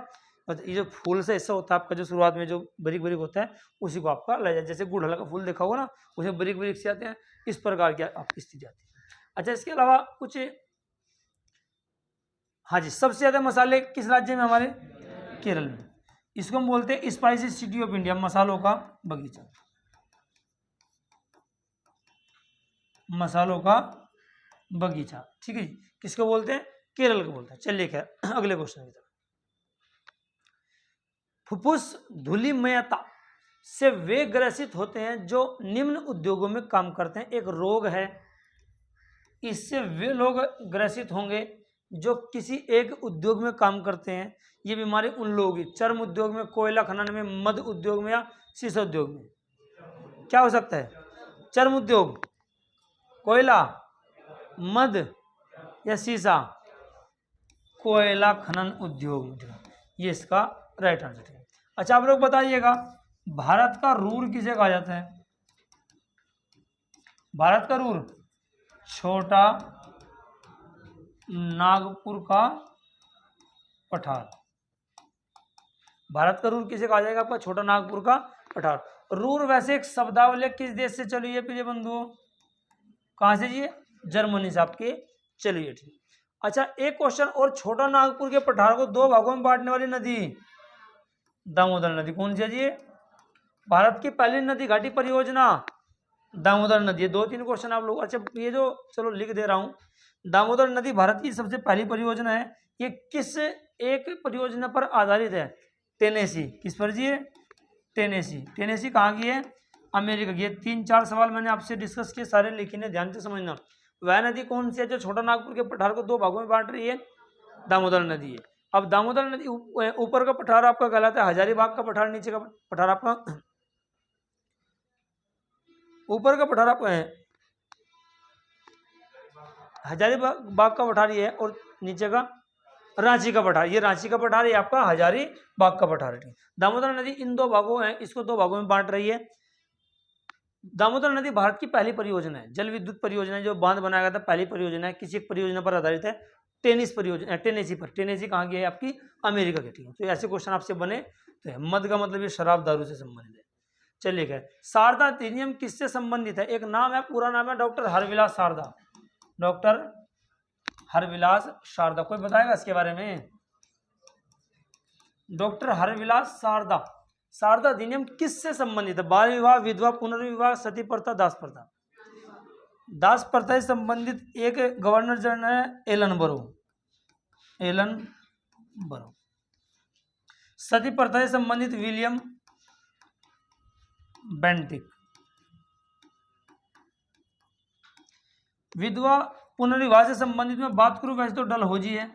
A: ये जो फूल से ऐसा होता है आपका, जो शुरुआत में जो बरीक बरीक होता है उसी को आपका लाया जाए। जैसे गुड़हल का फूल देखा होगा ना, उसमें बरीक बरीक से आते हैं, इस प्रकार की आपकी स्थिति आती है। अच्छा, इसके अलावा कुछ, हाँ जी, सबसे ज्यादा मसाले किस राज्य में, हमारे केरल में। इसको हम बोलते हैं स्पाइसी सिटी ऑफ इंडिया, मसालों का बगीचा, मसालों का बगीचा, ठीक है जी। किसको बोलते हैं, केरल को बोलते हैं। चलिए खैर अगले क्वेश्चन की तरफ। फुफ्फुस धूलिमयता से वे ग्रसित होते हैं जो निम्न उद्योगों में काम करते हैं। एक रोग है, इससे वे लोग ग्रसित होंगे जो किसी एक उद्योग में काम करते हैं। ये बीमारी उन लोगों की चर्म उद्योग में, कोयला खनन में, मध्य उद्योग में या शीशा उद्योग में। क्या हो सकता है, चर्म उद्योग, कोयला, मध्य या शीशा। कोयला खनन उद्योग, ये इसका राइट आंसर है। अच्छा, आप लोग बताइएगा भारत का रूर किसे कहा जाता है। भारत का रूर, छोटा नागपुर का पठार। भारत का रूर किसे कहा जाएगा आपका, छोटा नागपुर का पठार। रूर वैसे एक शब्दावली किस देश से चली है प्रिय बंधुओं, कहां से जी, जर्मनी से आपके चली है, ठीक। अच्छा, एक क्वेश्चन और, छोटा नागपुर के पठार को 2 भागों में बांटने वाली नदी, दामोदर नदी, कौन सी है जी। भारत की पहली नदी घाटी परियोजना दामोदर नदी है। 2-3 क्वेश्चन आप लोग, अच्छा ये जो, चलो लिख दे रहा हूं, दामोदर नदी भारत की सबसे पहली परियोजना है। ये किस एक परियोजना पर आधारित है, टेनेसी। किस पर जी, टेनेसी। टेनेसी कहाँ की है, अमेरिका की। 3-4 सवाल मैंने आपसे डिस्कस किए, सारे लिखने, ध्यान से समझना। वह नदी कौन सी है जो छोटा नागपुर के पठार को 2 भागों में बांट रही है, दामोदर नदी है। अब दामोदर नदी ऊपर का पठार आपका कहलाता है हजारीबाग का पठार, नीचे का पठार आपका, ऊपर का पठार आपका है हजारीबाग का पठार ये है, और नीचे का रांची का पठार, ये रांची का पठार, ये आपका हजारीबाग का पठार है। दामोदर नदी इन दो भागों हैं, इसको दो भागों में बांट रही है। दामोदर नदी भारत की पहली परियोजना है, जल विद्युत परियोजना है, जो बांध बनाया गया था, पहली परियोजना है, किसी एक परियोजना पर आधारित है, टेनिस परियोजना, टेनेसी पर। टेनेसी कहाँ की है आपकी? अमेरिका की। ठीक है, तो ऐसे क्वेश्चन आपसे बने तो मद का मतलब ये शराब दारू से संबंधित है। चलिए क्या, शारदा अधिनियम किससे संबंधित है? एक नाम है, पूरा नाम है डॉक्टर हरविलास शारदा, डॉक्टर हरविलास शारदा। कोई बताएगा इसके बारे में? डॉक्टर हरविलास शारदा। शारदा अधिनियम किससे संबंधित है? बाल विवाह, विधवा पुनर्विवाह, सती प्रथा, दास प्रथा। दास प्रथा से संबंधित एक गवर्नर जनरल है एलन बरो, एलन बरो। सती प्रथा से संबंधित विलियम बेंटिक। विधवा पुनर्विवाह से संबंधित में बात करूं वैसे तो डलहौजी है,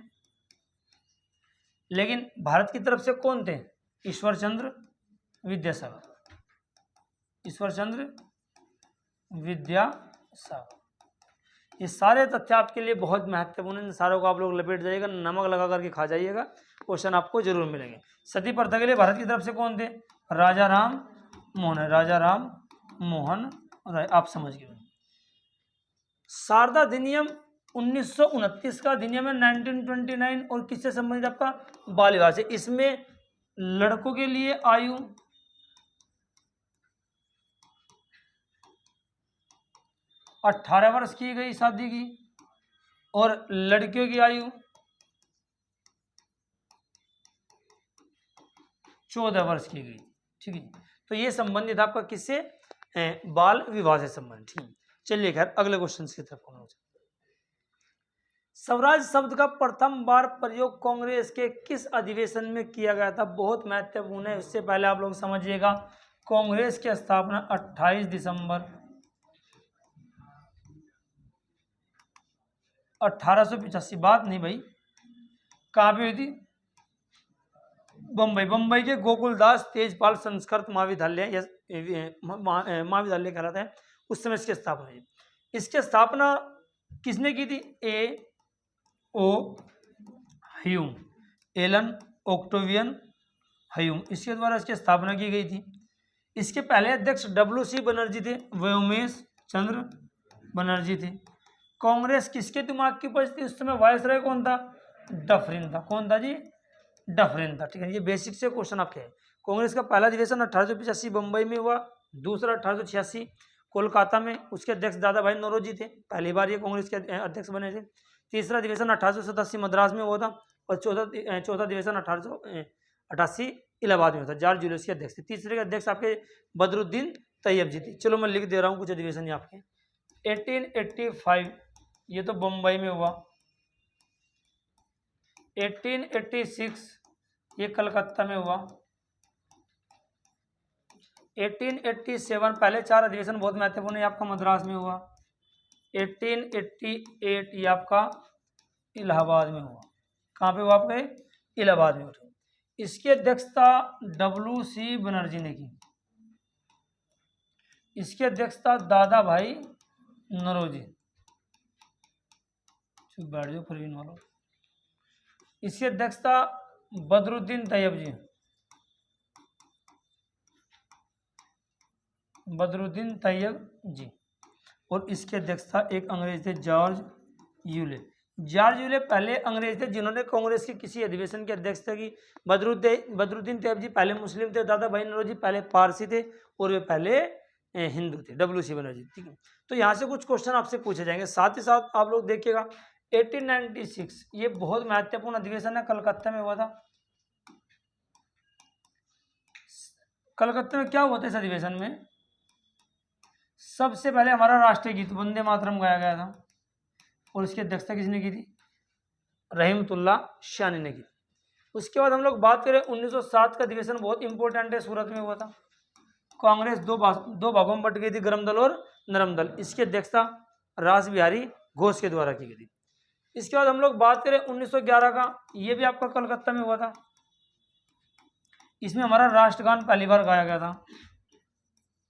A: लेकिन भारत की तरफ से कौन थे? ईश्वर चंद्र विद्यासागर, ईश्वर चंद्र विद्यासागर। ये सारे तथ्य आपके लिए बहुत महत्वपूर्ण हैं, सारों को आप लोग लपेट जाइएगा, नमक लगा करके खा जाइएगा, क्वेश्चन आपको जरूर मिलेंगे। सती प्रथा के लिए भारत की तरफ से कौन थे? राजा राम मोहन, राजा राम मोहन राय, आप समझ गए। शारदा अधिनियम 1929 का अधिनियम है, 1929, और किससे संबंधित? आपका बाल विवाह से। इसमें लड़कों के लिए आयु 18 वर्ष की गई शादी की, और लड़कियों की आयु 14 वर्ष की गई। ठीक है, तो ये संबंधित आपका किससे? बाल विवाह से संबंधित। ठीक, चलिए खैर अगले क्वेश्चन की तरफ हम लोग। स्वराज शब्द का प्रथम बार प्रयोग कांग्रेस के किस अधिवेशन में किया गया था? बहुत महत्वपूर्ण है, उससे पहले आप लोग समझिएगा, कांग्रेस की स्थापना 28 दिसंबर 1885। बात नहीं भाई, कहाँ पे हुई थी? बम्बई, बम्बई के गोकुलदास तेजपाल संस्कृत महाविद्यालय, महाविद्यालय कहलाता है, उस समय इसकी स्थापना हुई। इसकी स्थापना किसने की थी? A O Hume, Allan Octavian Hume, इसके द्वारा इसकी स्थापना की गई थी। इसके पहले अध्यक्ष WC बनर्जी थे, व्योमेश चंद्र बनर्जी थे। कांग्रेस किसके दिमाग की उपज थी? उस समय वायसराय कौन था? डफरिन था। कौन था जी? डफरिन था। ठीक है, ये बेसिक से क्वेश्चन आपके हैं। कांग्रेस का पहला अधिवेशन 1885 बंबई में हुआ, दूसरा 1886 कोलकाता में, उसके अध्यक्ष दादा भाई नौरोजी थे, पहली बार ये कांग्रेस के अध्यक्ष बने थे। तीसरा अधिवेशन 1887 मद्रास में हुआ था, और चौथा अधिवेशन 1888 इलाहाबाद में हुआ था। जॉर्ज जुलियस के अध्यक्ष थे। तीसरे के अध्यक्ष आपके बदरुद्दीन तैयब जी थे। चलो मैं लिख दे रहा हूँ कुछ अधिवेशन आपके। 1885 ये तो बम्बई में हुआ, 1886 ये कलकत्ता में हुआ, 1887 पहले चार अधिवेशन बहुत महत्वपूर्ण है, आपका मद्रास में हुआ, 1888 ये आपका इलाहाबाद में हुआ। कहाँ पे हुआ आपके? इलाहाबाद में हुआ। इसकी अध्यक्षता WC बनर्जी ने की, इसकी अध्यक्षता दादा भाई नौरोजी, बैठ जाओ प्रवीण वालों। इसकी अध्यक्षता बदरुद्दीन तैयब जी, बदरुद्दीन तैयब जी, और इसकी अध्यक्षता एक अंग्रेज थे, जॉर्ज यूले। जॉर्ज यूले पहले अंग्रेज थे जिन्होंने कांग्रेस के किसी अधिवेशन की अध्यक्षता की। बदरुद्दीन तैयब जी पहले मुस्लिम थे, दादा भाई नौरोजी पहले पारसी थे, और वे पहले हिंदू थे, WC बनर्जी। ठीक है, तो यहाँ से कुछ क्वेश्चन आपसे पूछे जाएंगे। साथ ही साथ आप लोग देखिएगा 1896 ये बहुत महत्वपूर्ण अधिवेशन है, कलकत्ता में हुआ था। कलकत्ता में क्या हुआ था इस अधिवेशन में? सबसे पहले हमारा राष्ट्रीय गीत वंदे मातरम गाया गया था, और इसकी अध्यक्षता किसने की थी? रहीमतुल्ला शानी ने की। उसके बाद हम लोग बात करें 1907 का अधिवेशन बहुत इंपॉर्टेंट है, सूरत में हुआ था। कांग्रेस दो भागों में बट गई थी, गरम दल और नरम दल। इसकी अध्यक्षता रास बिहारी घोष के द्वारा की गई थी। इसके बाद हम लोग बात करें 1911 का, ये भी आपका कलकत्ता में हुआ था। इसमें हमारा राष्ट्रगान पहली बार गाया गया था,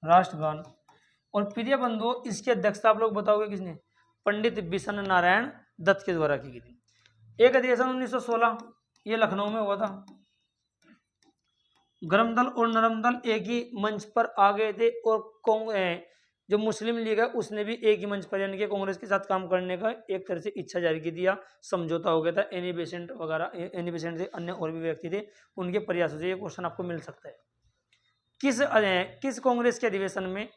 A: राष्ट्रगान। और प्रिय बंधुओं इसकी अध्यक्षता आप लोग बताओगे किसने? पंडित बिशन नारायण दत्त के द्वारा की गई थी। एक अधिवेशन 1916 ये लखनऊ में हुआ था। गरम दल और नरम दल एक ही मंच पर आ गए थे और जो मुस्लिम लीग है उसने भी एक ही मंच पर यानी कि कांग्रेस के साथ काम करने का एक तरह से इच्छा जारी की दिया, समझौता हो गया था। एनी बेसेंट वगैरह, एनी बेसेंट से अन्य और भी व्यक्ति थे, उनके प्रयासों से ये क्वेश्चन आपको मिल सकता है। किस कांग्रेस के अधिवेशन में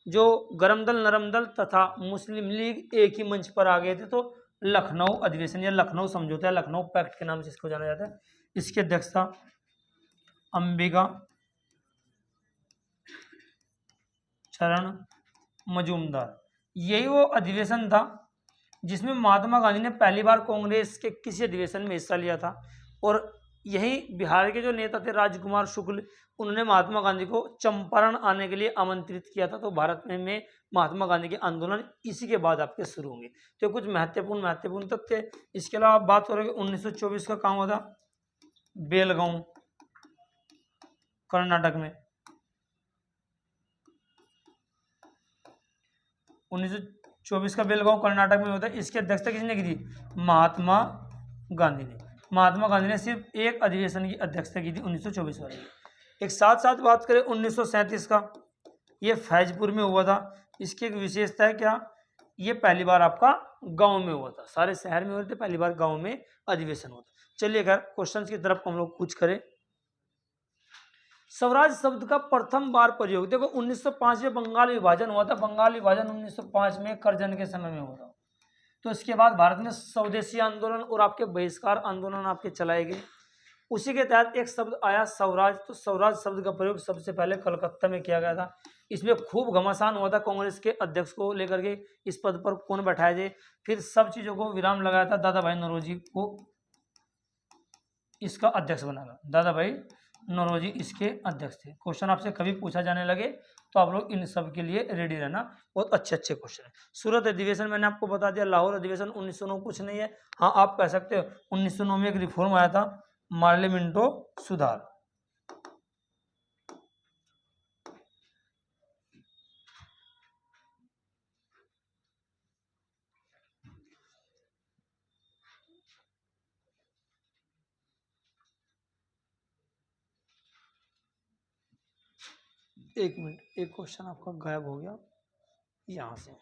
A: जो गरम दल, नरम दल तथा मुस्लिम लीग एक ही मंच पर आ गए थे? तो लखनऊ अधिवेशन या लखनऊ समझौता या लखनऊ पैक्ट के नाम से इसको जाना जाता है। इसकी अध्यक्षता अंबिका चरण मजूमदार। यही वो अधिवेशन था जिसमें महात्मा गांधी ने पहली बार कांग्रेस के किसी अधिवेशन में हिस्सा लिया था। और यही बिहार के जो नेता थे राजकुमार शुक्ल, उन्होंने महात्मा गांधी को चंपारण आने के लिए आमंत्रित किया था। तो भारत में महात्मा गांधी के आंदोलन इसी के बाद आपके शुरू होंगे। तो कुछ महत्वपूर्ण तथ्य। इसके अलावा आप बात करोगे 1924 का काम हुआ था बेलगांव कर्नाटक में। 1924 का बेलगांव कर्नाटक में होता है। इसकी अध्यक्षता किसने की थी? महात्मा गांधी ने। महात्मा गांधी ने सिर्फ एक अधिवेशन की अध्यक्षता की थी 1924 वाले। एक साथ साथ बात करें 1937 का, ये फैजपुर में हुआ था। इसकी एक विशेषता है क्या? ये पहली बार आपका गांव में हुआ था, सारे शहर में होते, पहली बार गांव में अधिवेशन होता। चलिए अगर क्वेश्चन की तरफ हम लोग कुछ करें। स्वराज शब्द का प्रथम बार प्रयोग, देखो 1905 में बंगाल विभाजन हुआ था। बंगाल विभाजन 1905 में करजन के समय में हुआ था। तो इसके बाद भारत में स्वदेशी आंदोलन और आपके बहिष्कार आंदोलन आपके चलाए गए। उसी के तहत एक शब्द आया स्वराज। तो स्वराज शब्द का प्रयोग सबसे पहले कलकत्ता में किया गया था। इसमें खूब घमासान हुआ था कांग्रेस के अध्यक्ष को लेकर के, इस पद पर कौन बैठाया जाए। फिर सब चीजों को विराम लगाया था, दादा भाई नौरोजी को इसका अध्यक्ष बनाया। दादा भाई नौरोजी इसके अध्यक्ष थे। क्वेश्चन आपसे कभी पूछा जाने लगे तो आप लोग इन सब के लिए रेडी रहना। बहुत अच्छे क्वेश्चन है। सूरत अधिवेशन मैंने आपको बता दिया। लाहौर अधिवेशन 1909 कुछ नहीं है। हाँ आप कह सकते हो 1909 में एक रिफॉर्म आया था, मार्ले मिंटो सुधार। एक मिनट, एक क्वेश्चन आपका गायब हो गया यहां से।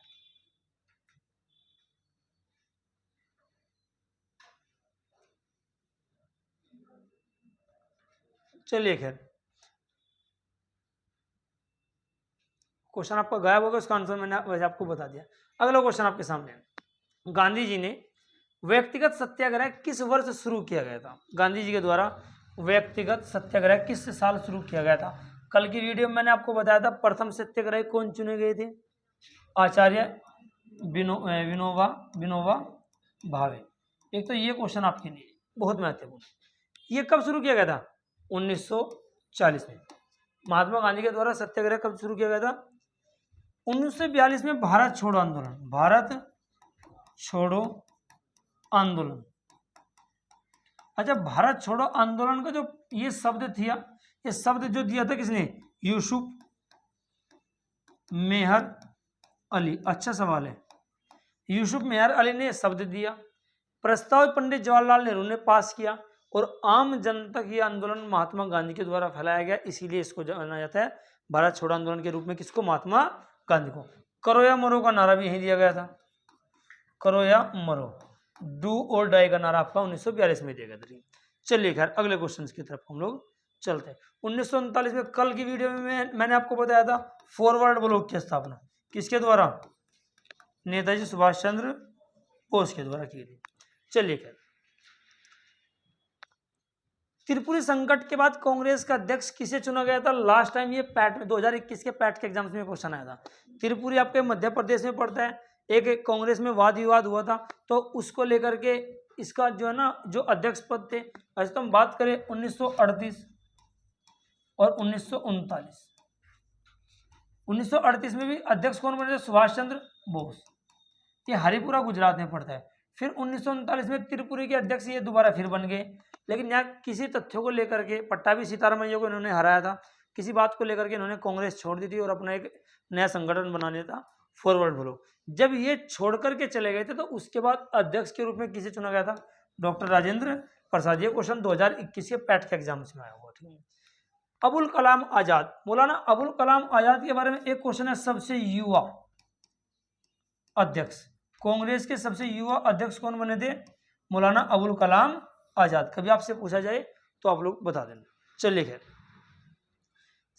A: चलिए खैर, क्वेश्चन आपका गायब हो गया, उसका आंसर मैंने वैसे आपको बता दिया। अगला क्वेश्चन आपके सामने है। गांधी जी ने व्यक्तिगत सत्याग्रह किस वर्ष शुरू किया गया था? गांधी जी के द्वारा व्यक्तिगत सत्याग्रह किस साल शुरू किया गया था? कल की वीडियो में मैंने आपको बताया था प्रथम सत्याग्रही कौन चुने गए थे? आचार्य विनोबा भावे। एक तो ये क्वेश्चन आपके लिए बहुत महत्वपूर्ण। ये कब शुरू किया गया था? 1940 में। महात्मा गांधी के द्वारा सत्याग्रह कब शुरू किया गया था? 1942 में भारत छोड़ो आंदोलन। भारत छोड़ो आंदोलन। अच्छा, भारत छोड़ो आंदोलन का जो ये शब्द था, ये शब्द जो दिया था किसने? यूसुफ मेहर अली। अच्छा सवाल है। यूसुफ मेहर अली ने शब्द दिया, प्रस्ताव पंडित जवाहरलाल नेहरू ने पास किया और आम जनता की आंदोलन महात्मा गांधी के द्वारा फैलाया गया। इसीलिए इसको जाना जाता है भारत छोड़ो आंदोलन के रूप में। किसको? महात्मा गांधी को। करो या मरो का नारा भी यही दिया गया था। करो या मरो, डू और डाई का नारा आपका 1942 में दिया गया था। चलिए खैर अगले क्वेश्चन की तरफ हम लोग चलते हैं। 1939 में कल की वीडियो में मैंने आपको बताया था फॉरवर्ड ब्लॉक की स्थापना किसके द्वारा? नेताजी सुभाष चंद्र बोस के द्वारा की थी। चलिए खैर, त्रिपुरी संकट के बाद कांग्रेस का अध्यक्ष किसे चुना गया था? लास्ट टाइम ये पैट में 2021 के पैट के एग्जाम्स में क्वेश्चन आया था। त्रिपुरी आपके मध्य प्रदेश में पड़ता है। एक कांग्रेस में वाद विवाद हुआ था, तो उसको लेकर के इसका जो है ना, जो अध्यक्ष पद थे, वैसे तो हम बात करें 1938 और 1939। 1938 में भी अध्यक्ष कौन बने थे? सुभाष चंद्र बोस। ये हरिपुरा गुजरात में पड़ता है। फिर 1939 में त्रिपुरी के अध्यक्ष ये दोबारा फिर बन गए, लेकिन यहाँ किसी तथ्यों को लेकर के पट्टाभी सीतारामैया को इन्होंने हराया था। किसी बात को लेकर के इन्होंने कांग्रेस छोड़ दी थी और अपना एक नया संगठन बना लिया था, फॉरवर्ड ब्लॉक। जब ये छोड़ करके चले गए थे तो उसके बाद अध्यक्ष के रूप में किसे चुना गया था? डॉक्टर राजेंद्र प्रसाद। ये क्वेश्चन 2021 के पैट के एग्जाम्स में आया हुआ, ठीक है। अबुल कलाम आजाद, मौलाना अबुल कलाम आजाद के बारे में एक क्वेश्चन है, सबसे युवा अध्यक्ष, कांग्रेस के सबसे युवा अध्यक्ष कौन बने थे? मौलाना अबुल कलाम आजाद। कभी आपसे पूछा जाए तो आप लोग बता देना। चलिए खैर,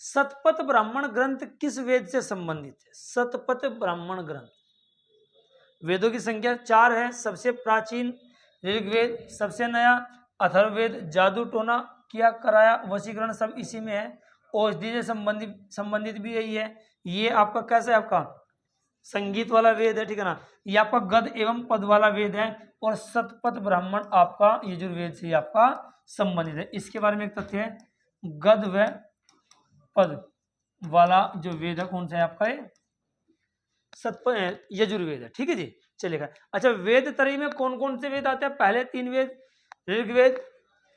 A: शतपथ ब्राह्मण ग्रंथ किस वेद से संबंधित है? शतपथ ब्राह्मण ग्रंथ, वेदों की संख्या 4 है। सबसे प्राचीन ऋग्वेद, सबसे नया अथर्ववेद, जादू टोना किया कराया वशीकरण सब इसी में है। औषधि से संबंधित भी यही है। ये आपका कैसा है, आपका संगीत वाला वेद है, ठीक है ना। ये आपका गद एवं पद वाला वेद है। और शतपथ ब्राह्मण आपका यजुर्वेद से आपका संबंधित है। इसके बारे में एक तथ्य है, गद व पद वाला जो वेद है कौन सा है आपका? यजुर्वेद है, ठीक है जी। चलेगा। अच्छा, वेद त्रयी में कौन कौन से वेद आते हैं? पहले 3 वेद, ऋग्वेद,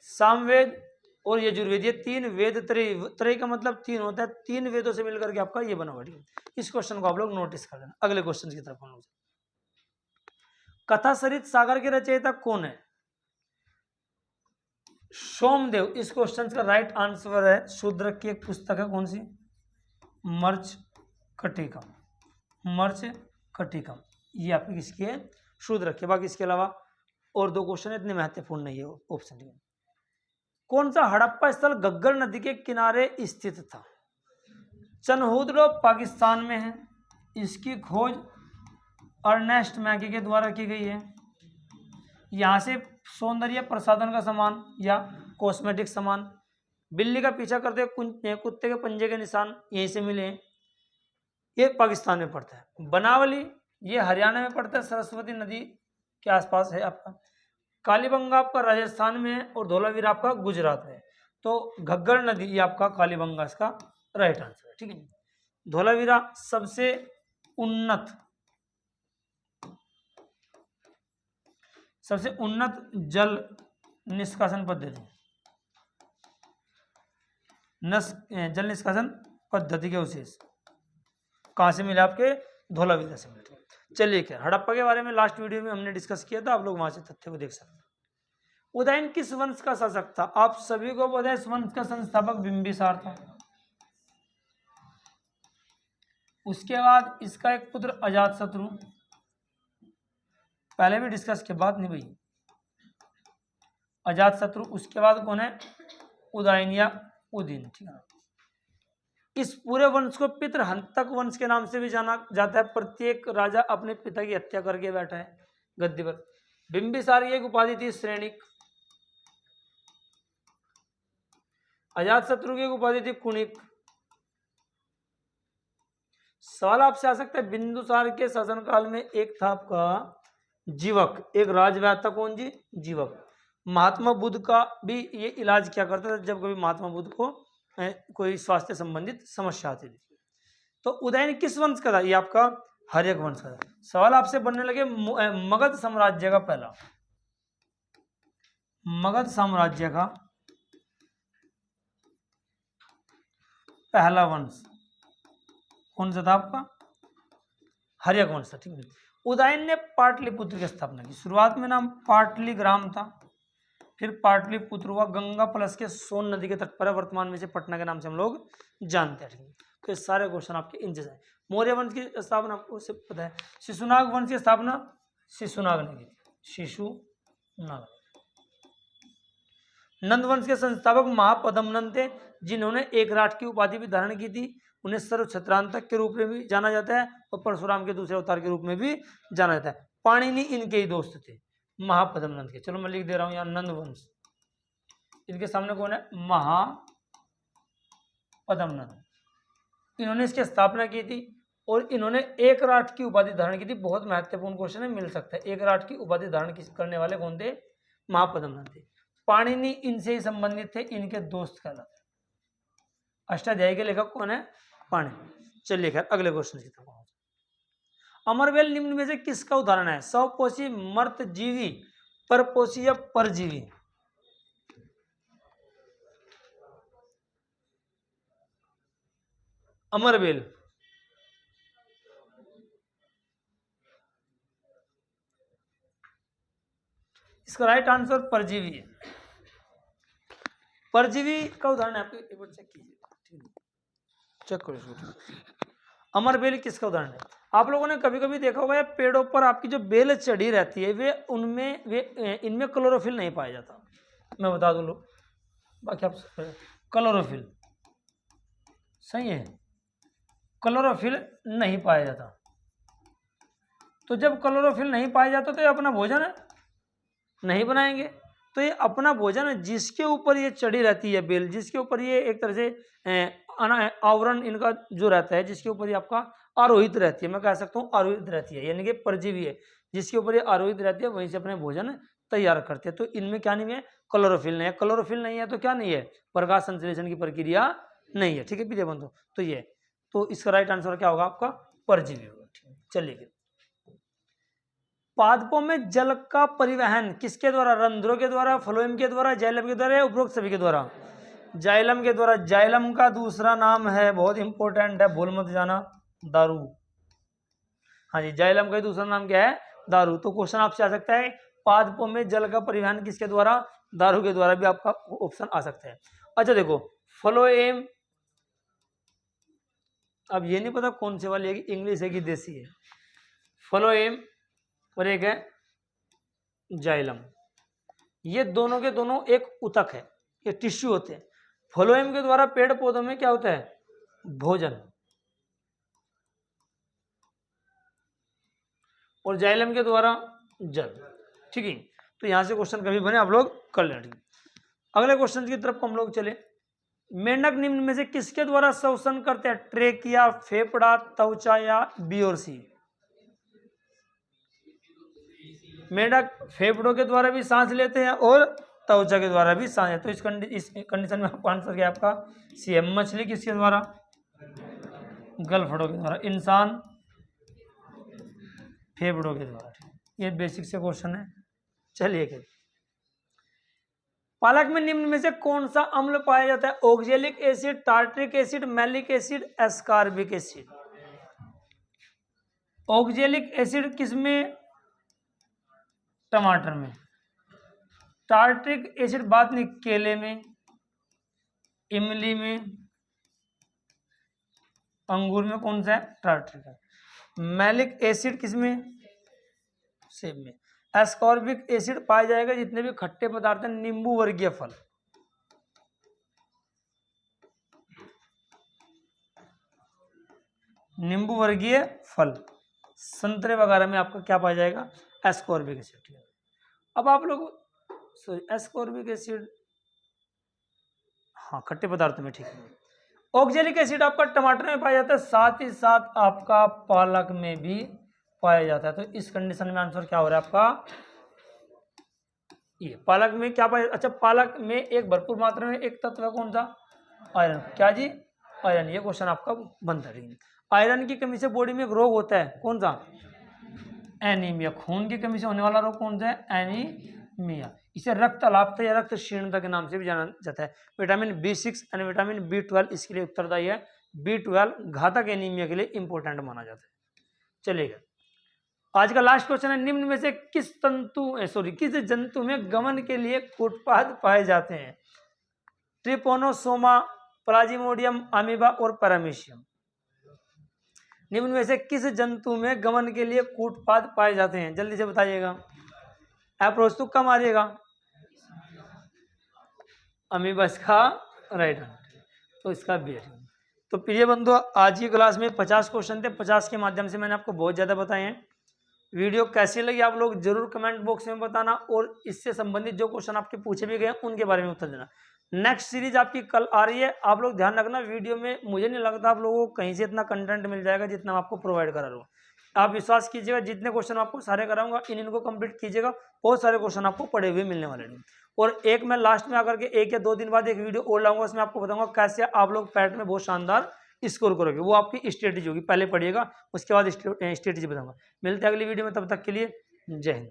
A: सामवेद और यजुर्वेद। ये 3 वेद त्रयी, त्रयी का मतलब 3 होता है। 3 वेदों से मिलकर के आपका ये बना हुआ, ठीक है। इस क्वेश्चन को आप लोग नोटिस कर लेना। अगले क्वेश्चन की तरफ हम लोग, कथा सरित सागर के रचयिता कौन है? सोमदेव। इस क्वेश्चन का राइट आंसर है शूद्रक की एक पुस्तक है, कौन सी? मर्च कटिकम। मर्च कटिकम ये आपकी किसकी है? शूद्रक की। बाकी इसके अलावा और 2 क्वेश्चन इतने महत्वपूर्ण नहीं है ऑप्शन में। कौन सा हड़प्पा स्थल घग्गर नदी के किनारे स्थित था? चनहुदड़ो पाकिस्तान में है। इसकी खोज अर्नेस्ट मैकी के द्वारा की गई है। यहाँ से सौंदर्य प्रसाधन का सामान या कॉस्मेटिक सामान, बिल्ली का पीछा करते कुत्ते के पंजे के निशान यहीं से मिले हैं। ये पाकिस्तान में पड़ता है। बनावली ये हरियाणा में पड़ता है, सरस्वती नदी के आसपास है आपका। कालीबंगा आपका राजस्थान में है और धोलावीरा आपका गुजरात में है। तो घग्गर नदी ये आपका कालीबंगा इसका राइट आंसर है, ठीक है। धोलावीरा सबसे उन्नत जल निष्कासन पद्धति, जल निष्कासन पद्धति के अवशेष कहाँ से मिले? आपके धोलावीरा से मिले। चलिए, क्या हड़प्पा के बारे में लास्ट वीडियो में हमने डिस्कस किया था, आप लोग वहां से तथ्य को देख सकते हैं। उदयन किस वंश का शासक था? आप सभी को पता है इस वंश का संस्थापक बिंबिसार था। उसके बाद इसका एक पुत्र अजातशत्रु, पहले भी डिस्कस किया, बात नहीं भाई। अजातशत्रु, उसके बाद कौन है? उदयन या उदयन, ठीक है। इस पूरे वंश को पितृहंतक वंश के नाम से भी जाना जाता है। प्रत्येक राजा अपने पिता की हत्या करके बैठा है गद्दी पर। बिंबिसार की एक उपाधि थी श्रेणिक। अजातशत्रु की एक उपाधि थी कुणिक। सवाल आपसे आ सकता है, बिंदुसार के शासनकाल में एक था आपका जीवक, एक राजव्याध था, कौन जी? जीवक। महात्मा बुद्ध का भी ये इलाज क्या करता था जब कभी महात्मा बुद्ध को कोई स्वास्थ्य संबंधित समस्या आती थी। तो उदयन किस वंश का था? ये आपका हर्यक वंश का था। सवाल आपसे बनने लगे मगध साम्राज्य का पहला, मगध साम्राज्य का पहला वंश कौन सा था? आपका हर्यक वंश था, ठीक है। उदयन ने पाटलिपुत्र की स्थापना की। शुरुआत में नाम पाटलिग्राम था, फिर पाटलिपुत्र हुआ। गंगा प्लस के सोन नदी के तट पर है, वर्तमान में से पटना के नाम से हम लोग जानते हैं, ठीक है। तो ये सारे क्वेश्चन आपके इनसे हैं। मौर्य वंश की स्थापना आपको पता है। शिशुनाग वंश की स्थापना शिशुनाग ने की थी, शिशुनाग। नंद वंश के संस्थापक महापद्मनंद थे, जिन्होंने एक राठ की उपाधि भी धारण की थी। उन्हें सर्व छत्रांतक के रूप में भी जाना जाता है और परशुराम के दूसरे अवतार के रूप में भी जाना जाता है। पाणिनि इनके ही दोस्त थे, महापद्मनंद के। चलो मैं लिख दे रहा हूं यहाँ, नंद वंश, इनके सामने कौन है? महापद्मनंद। इन्होंने इसकी स्थापना की थी और इन्होंने एक राठ की उपाधि धारण की थी। बहुत महत्वपूर्ण क्वेश्चन है, मिल सकता है। एक राठ की उपाधि धारण करने वाले कौन थे? महापद्मनंद थे। पाणिनि इनसे ही संबंधित थे, इनके दोस्त कहलाते। अष्टाध्यायी के लेखक कौन है? पाणिनि। चलिए खैर अगले क्वेश्चन की तरफ। अमरवेल निम्न में से किसका उदाहरण है? स्वपोषी, मर्तजीवी, परपोषी या परजीवी? अमरवेल इसका राइट आंसर परजीवी है। परजीवी का उदाहरण है आपको एक बार चेक कीजिए, चेक करो इसको। अमरबेल किसका उदाहरण है? आप लोगों ने कभी कभी देखा होगा पेड़ों पर आपकी जो बेल चढ़ी रहती है वे इनमें क्लोरोफिल नहीं पाया जाता। मैं बता दूं लोग, बाकी आप क्लोरोफिल सही है, क्लोरोफिल नहीं पाया जाता। तो जब क्लोरोफिल नहीं पाया जाता तो ये अपना भोजन नहीं बनाएंगे। तो ये अपना भोजन जिसके ऊपर ये चढ़ी रहती है बेल, जिसके ऊपर ये एक तरह से आवरण इनका जो रहता है, जिसके ऊपर ये आपका आरोहित रहती है, मैं कह सकता हूँ आरोहित रहती है, यानी कि परजीवी है जिसके ऊपर ये आरोहित रहती है, वहीं से अपने भोजन तैयार करते हैं। तो इनमें क्या नहीं है? क्लोरोफिल नहीं है। क्लोरोफिल नहीं है तो क्या नहीं है? प्रकाश संश्लेषण की प्रक्रिया नहीं है। ठीक है प्रिय बंधु, तो ये तो इसका राइट आंसर क्या होगा आपका? परजीवी होगा। ठीक, चलिए। पादपों में जल का परिवहन किसके द्वारा? रंध्रों के द्वारा, फ्लोएम के द्वारा, जाइलम के द्वारा या उपरोक्त सभी के द्वारा? जाइलम के द्वारा। जाइलम का दूसरा नाम है, बहुत इंपॉर्टेंट है, भूल मत जाना, दारू। हाँ जी, जाइलम का दूसरा नाम क्या है? दारू। तो क्वेश्चन आपसे आ सकता है पादपों में जल का परिवहन किसके द्वारा? दारू के द्वारा भी आपका ऑप्शन आ सकता है। अच्छा देखो, फ्लोएम, अब ये नहीं पता कौन से वाली है, इंग्लिश है कि देसी है। फ्लोएम और एक है जाइलम, ये दोनों के दोनों एक उतक है, ये टिश्यू होते हैं। फ्लोएम के द्वारा पेड़ पौधों में क्या होता है? भोजन। और जाइलम के द्वारा जल। ठीक है, तो यहां से क्वेश्चन कभी बने आप लोग कर लें। अगले क्वेश्चन की तरफ हम लोग चले। मेंढक निम्न में से किसके द्वारा श्वसन करते हैं? ट्रेकिया, फेफड़ा, त्वचा या बी और सी? मेंढक फेफड़ों के द्वारा भी सांस लेते हैं और त्वचा के द्वारा भी सांस। तो इस कंडीशन में आपका आंसर क्या है? आपका सी है। मछली किसके द्वारा? गलफड़ों के द्वारा। इंसान फेफड़ों के द्वारा। ये बेसिक से क्वेश्चन है। चलिए, पालक में निम्न में से कौन सा अम्ल पाया जाता है? Oxalic acid, tartaric acid, malic acid, ascorbic acid. Oxalic acid किसमें? टमाटर में। टार्ट्रिक एसिड बात नहीं, केले में, इमली में, अंगूर में कौन सा है? टार्ट्रिक है। मैलिक एसिड किसमें? सेब में। एस्कॉर्बिक एसिड पाया जाएगा जितने भी खट्टे पदार्थ हैं, नींबू वर्गीय फल। नींबू वर्गीय फल, संतरे वगैरह में आपका क्या पाया जाएगा? Ascorbic acid. अब आप लोग एस्कॉर्बिक एसिड, हाँ खट्टे पदार्थों में, ठीक है। ऑक्जेलिक एसिड आपका टमाटर में पाया जाता है, साथ ही साथ आपका पालक में भी पाया जाता है। तो इस कंडीशन में आंसर क्या हो रहा है आपका? ये पालक में क्या पाया? अच्छा, पालक में एक भरपूर मात्रा में एक तत्व है, कौन सा? आयरन। क्या जी? आयरन। ये क्वेश्चन आपका बनता है। आयरन की कमी से बॉडी में एक रोग होता है, कौन सा? एनीमिया। खून की कमी से होने वाला रोग कौन सा है? एनीमिया। इसे रक्त अलापता या रक्त क्षीणता के नाम से भी जाना जाता है। विटामिन B6 और विटामिन B12 इसके लिए उत्तरदायी है। B12 घातक एनीमिया के लिए इंपॉर्टेंट माना जाता है। चलिएगा, आज का लास्ट क्वेश्चन है, निम्न में से किस जंतु में गमन के लिए कूटपाद पाए जाते हैं? ट्रिपोनोसोमा, प्लाज्मोडियम, अमीबा और पैरामीशियम। निम्न में से किस जंतु में गमन के लिए कूटपाद पाए जाते हैं? जल्दी से बताइएगा, अप्रोच तुक्का मारिएगा। अमीबा इसका राइट आंसर, तो इसका बी है। तो प्रिय बंधु, आज की क्लास में 50 क्वेश्चन थे। 50 के माध्यम से मैंने आपको बहुत ज़्यादा बताए हैं। वीडियो कैसी लगी आप लोग जरूर कमेंट बॉक्स में बताना, और इससे संबंधित जो क्वेश्चन आपके पूछे भी गए उनके बारे में उत्तर देना। नेक्स्ट सीरीज आपकी कल आ रही है, आप लोग ध्यान रखना। वीडियो में मुझे नहीं लगता आप लोगों को कहीं से इतना कंटेंट मिल जाएगा जितना मैं आपको प्रोवाइड करा रहा हूँ। आप विश्वास कीजिएगा, जितने क्वेश्चन आपको सारे कराऊंगा इनको कंप्लीट कीजिएगा, बहुत सारे क्वेश्चन आपको पढ़े हुए मिलने वाले हैं। और एक मैं लास्ट में आकर के 1 या 2 दिन बाद एक वीडियो और लाऊंगा, उसमें आपको बताऊंगा कैसे आप लोग पैट में बहुत शानदार स्कोर करोगे। वो आपकी स्ट्रेटेजी होगी, पहले पढ़िएगा उसके बाद स्ट्रेटेजी बताऊंगा। मिलते हैं अगली वीडियो में, तब तक के लिए जय हिंद।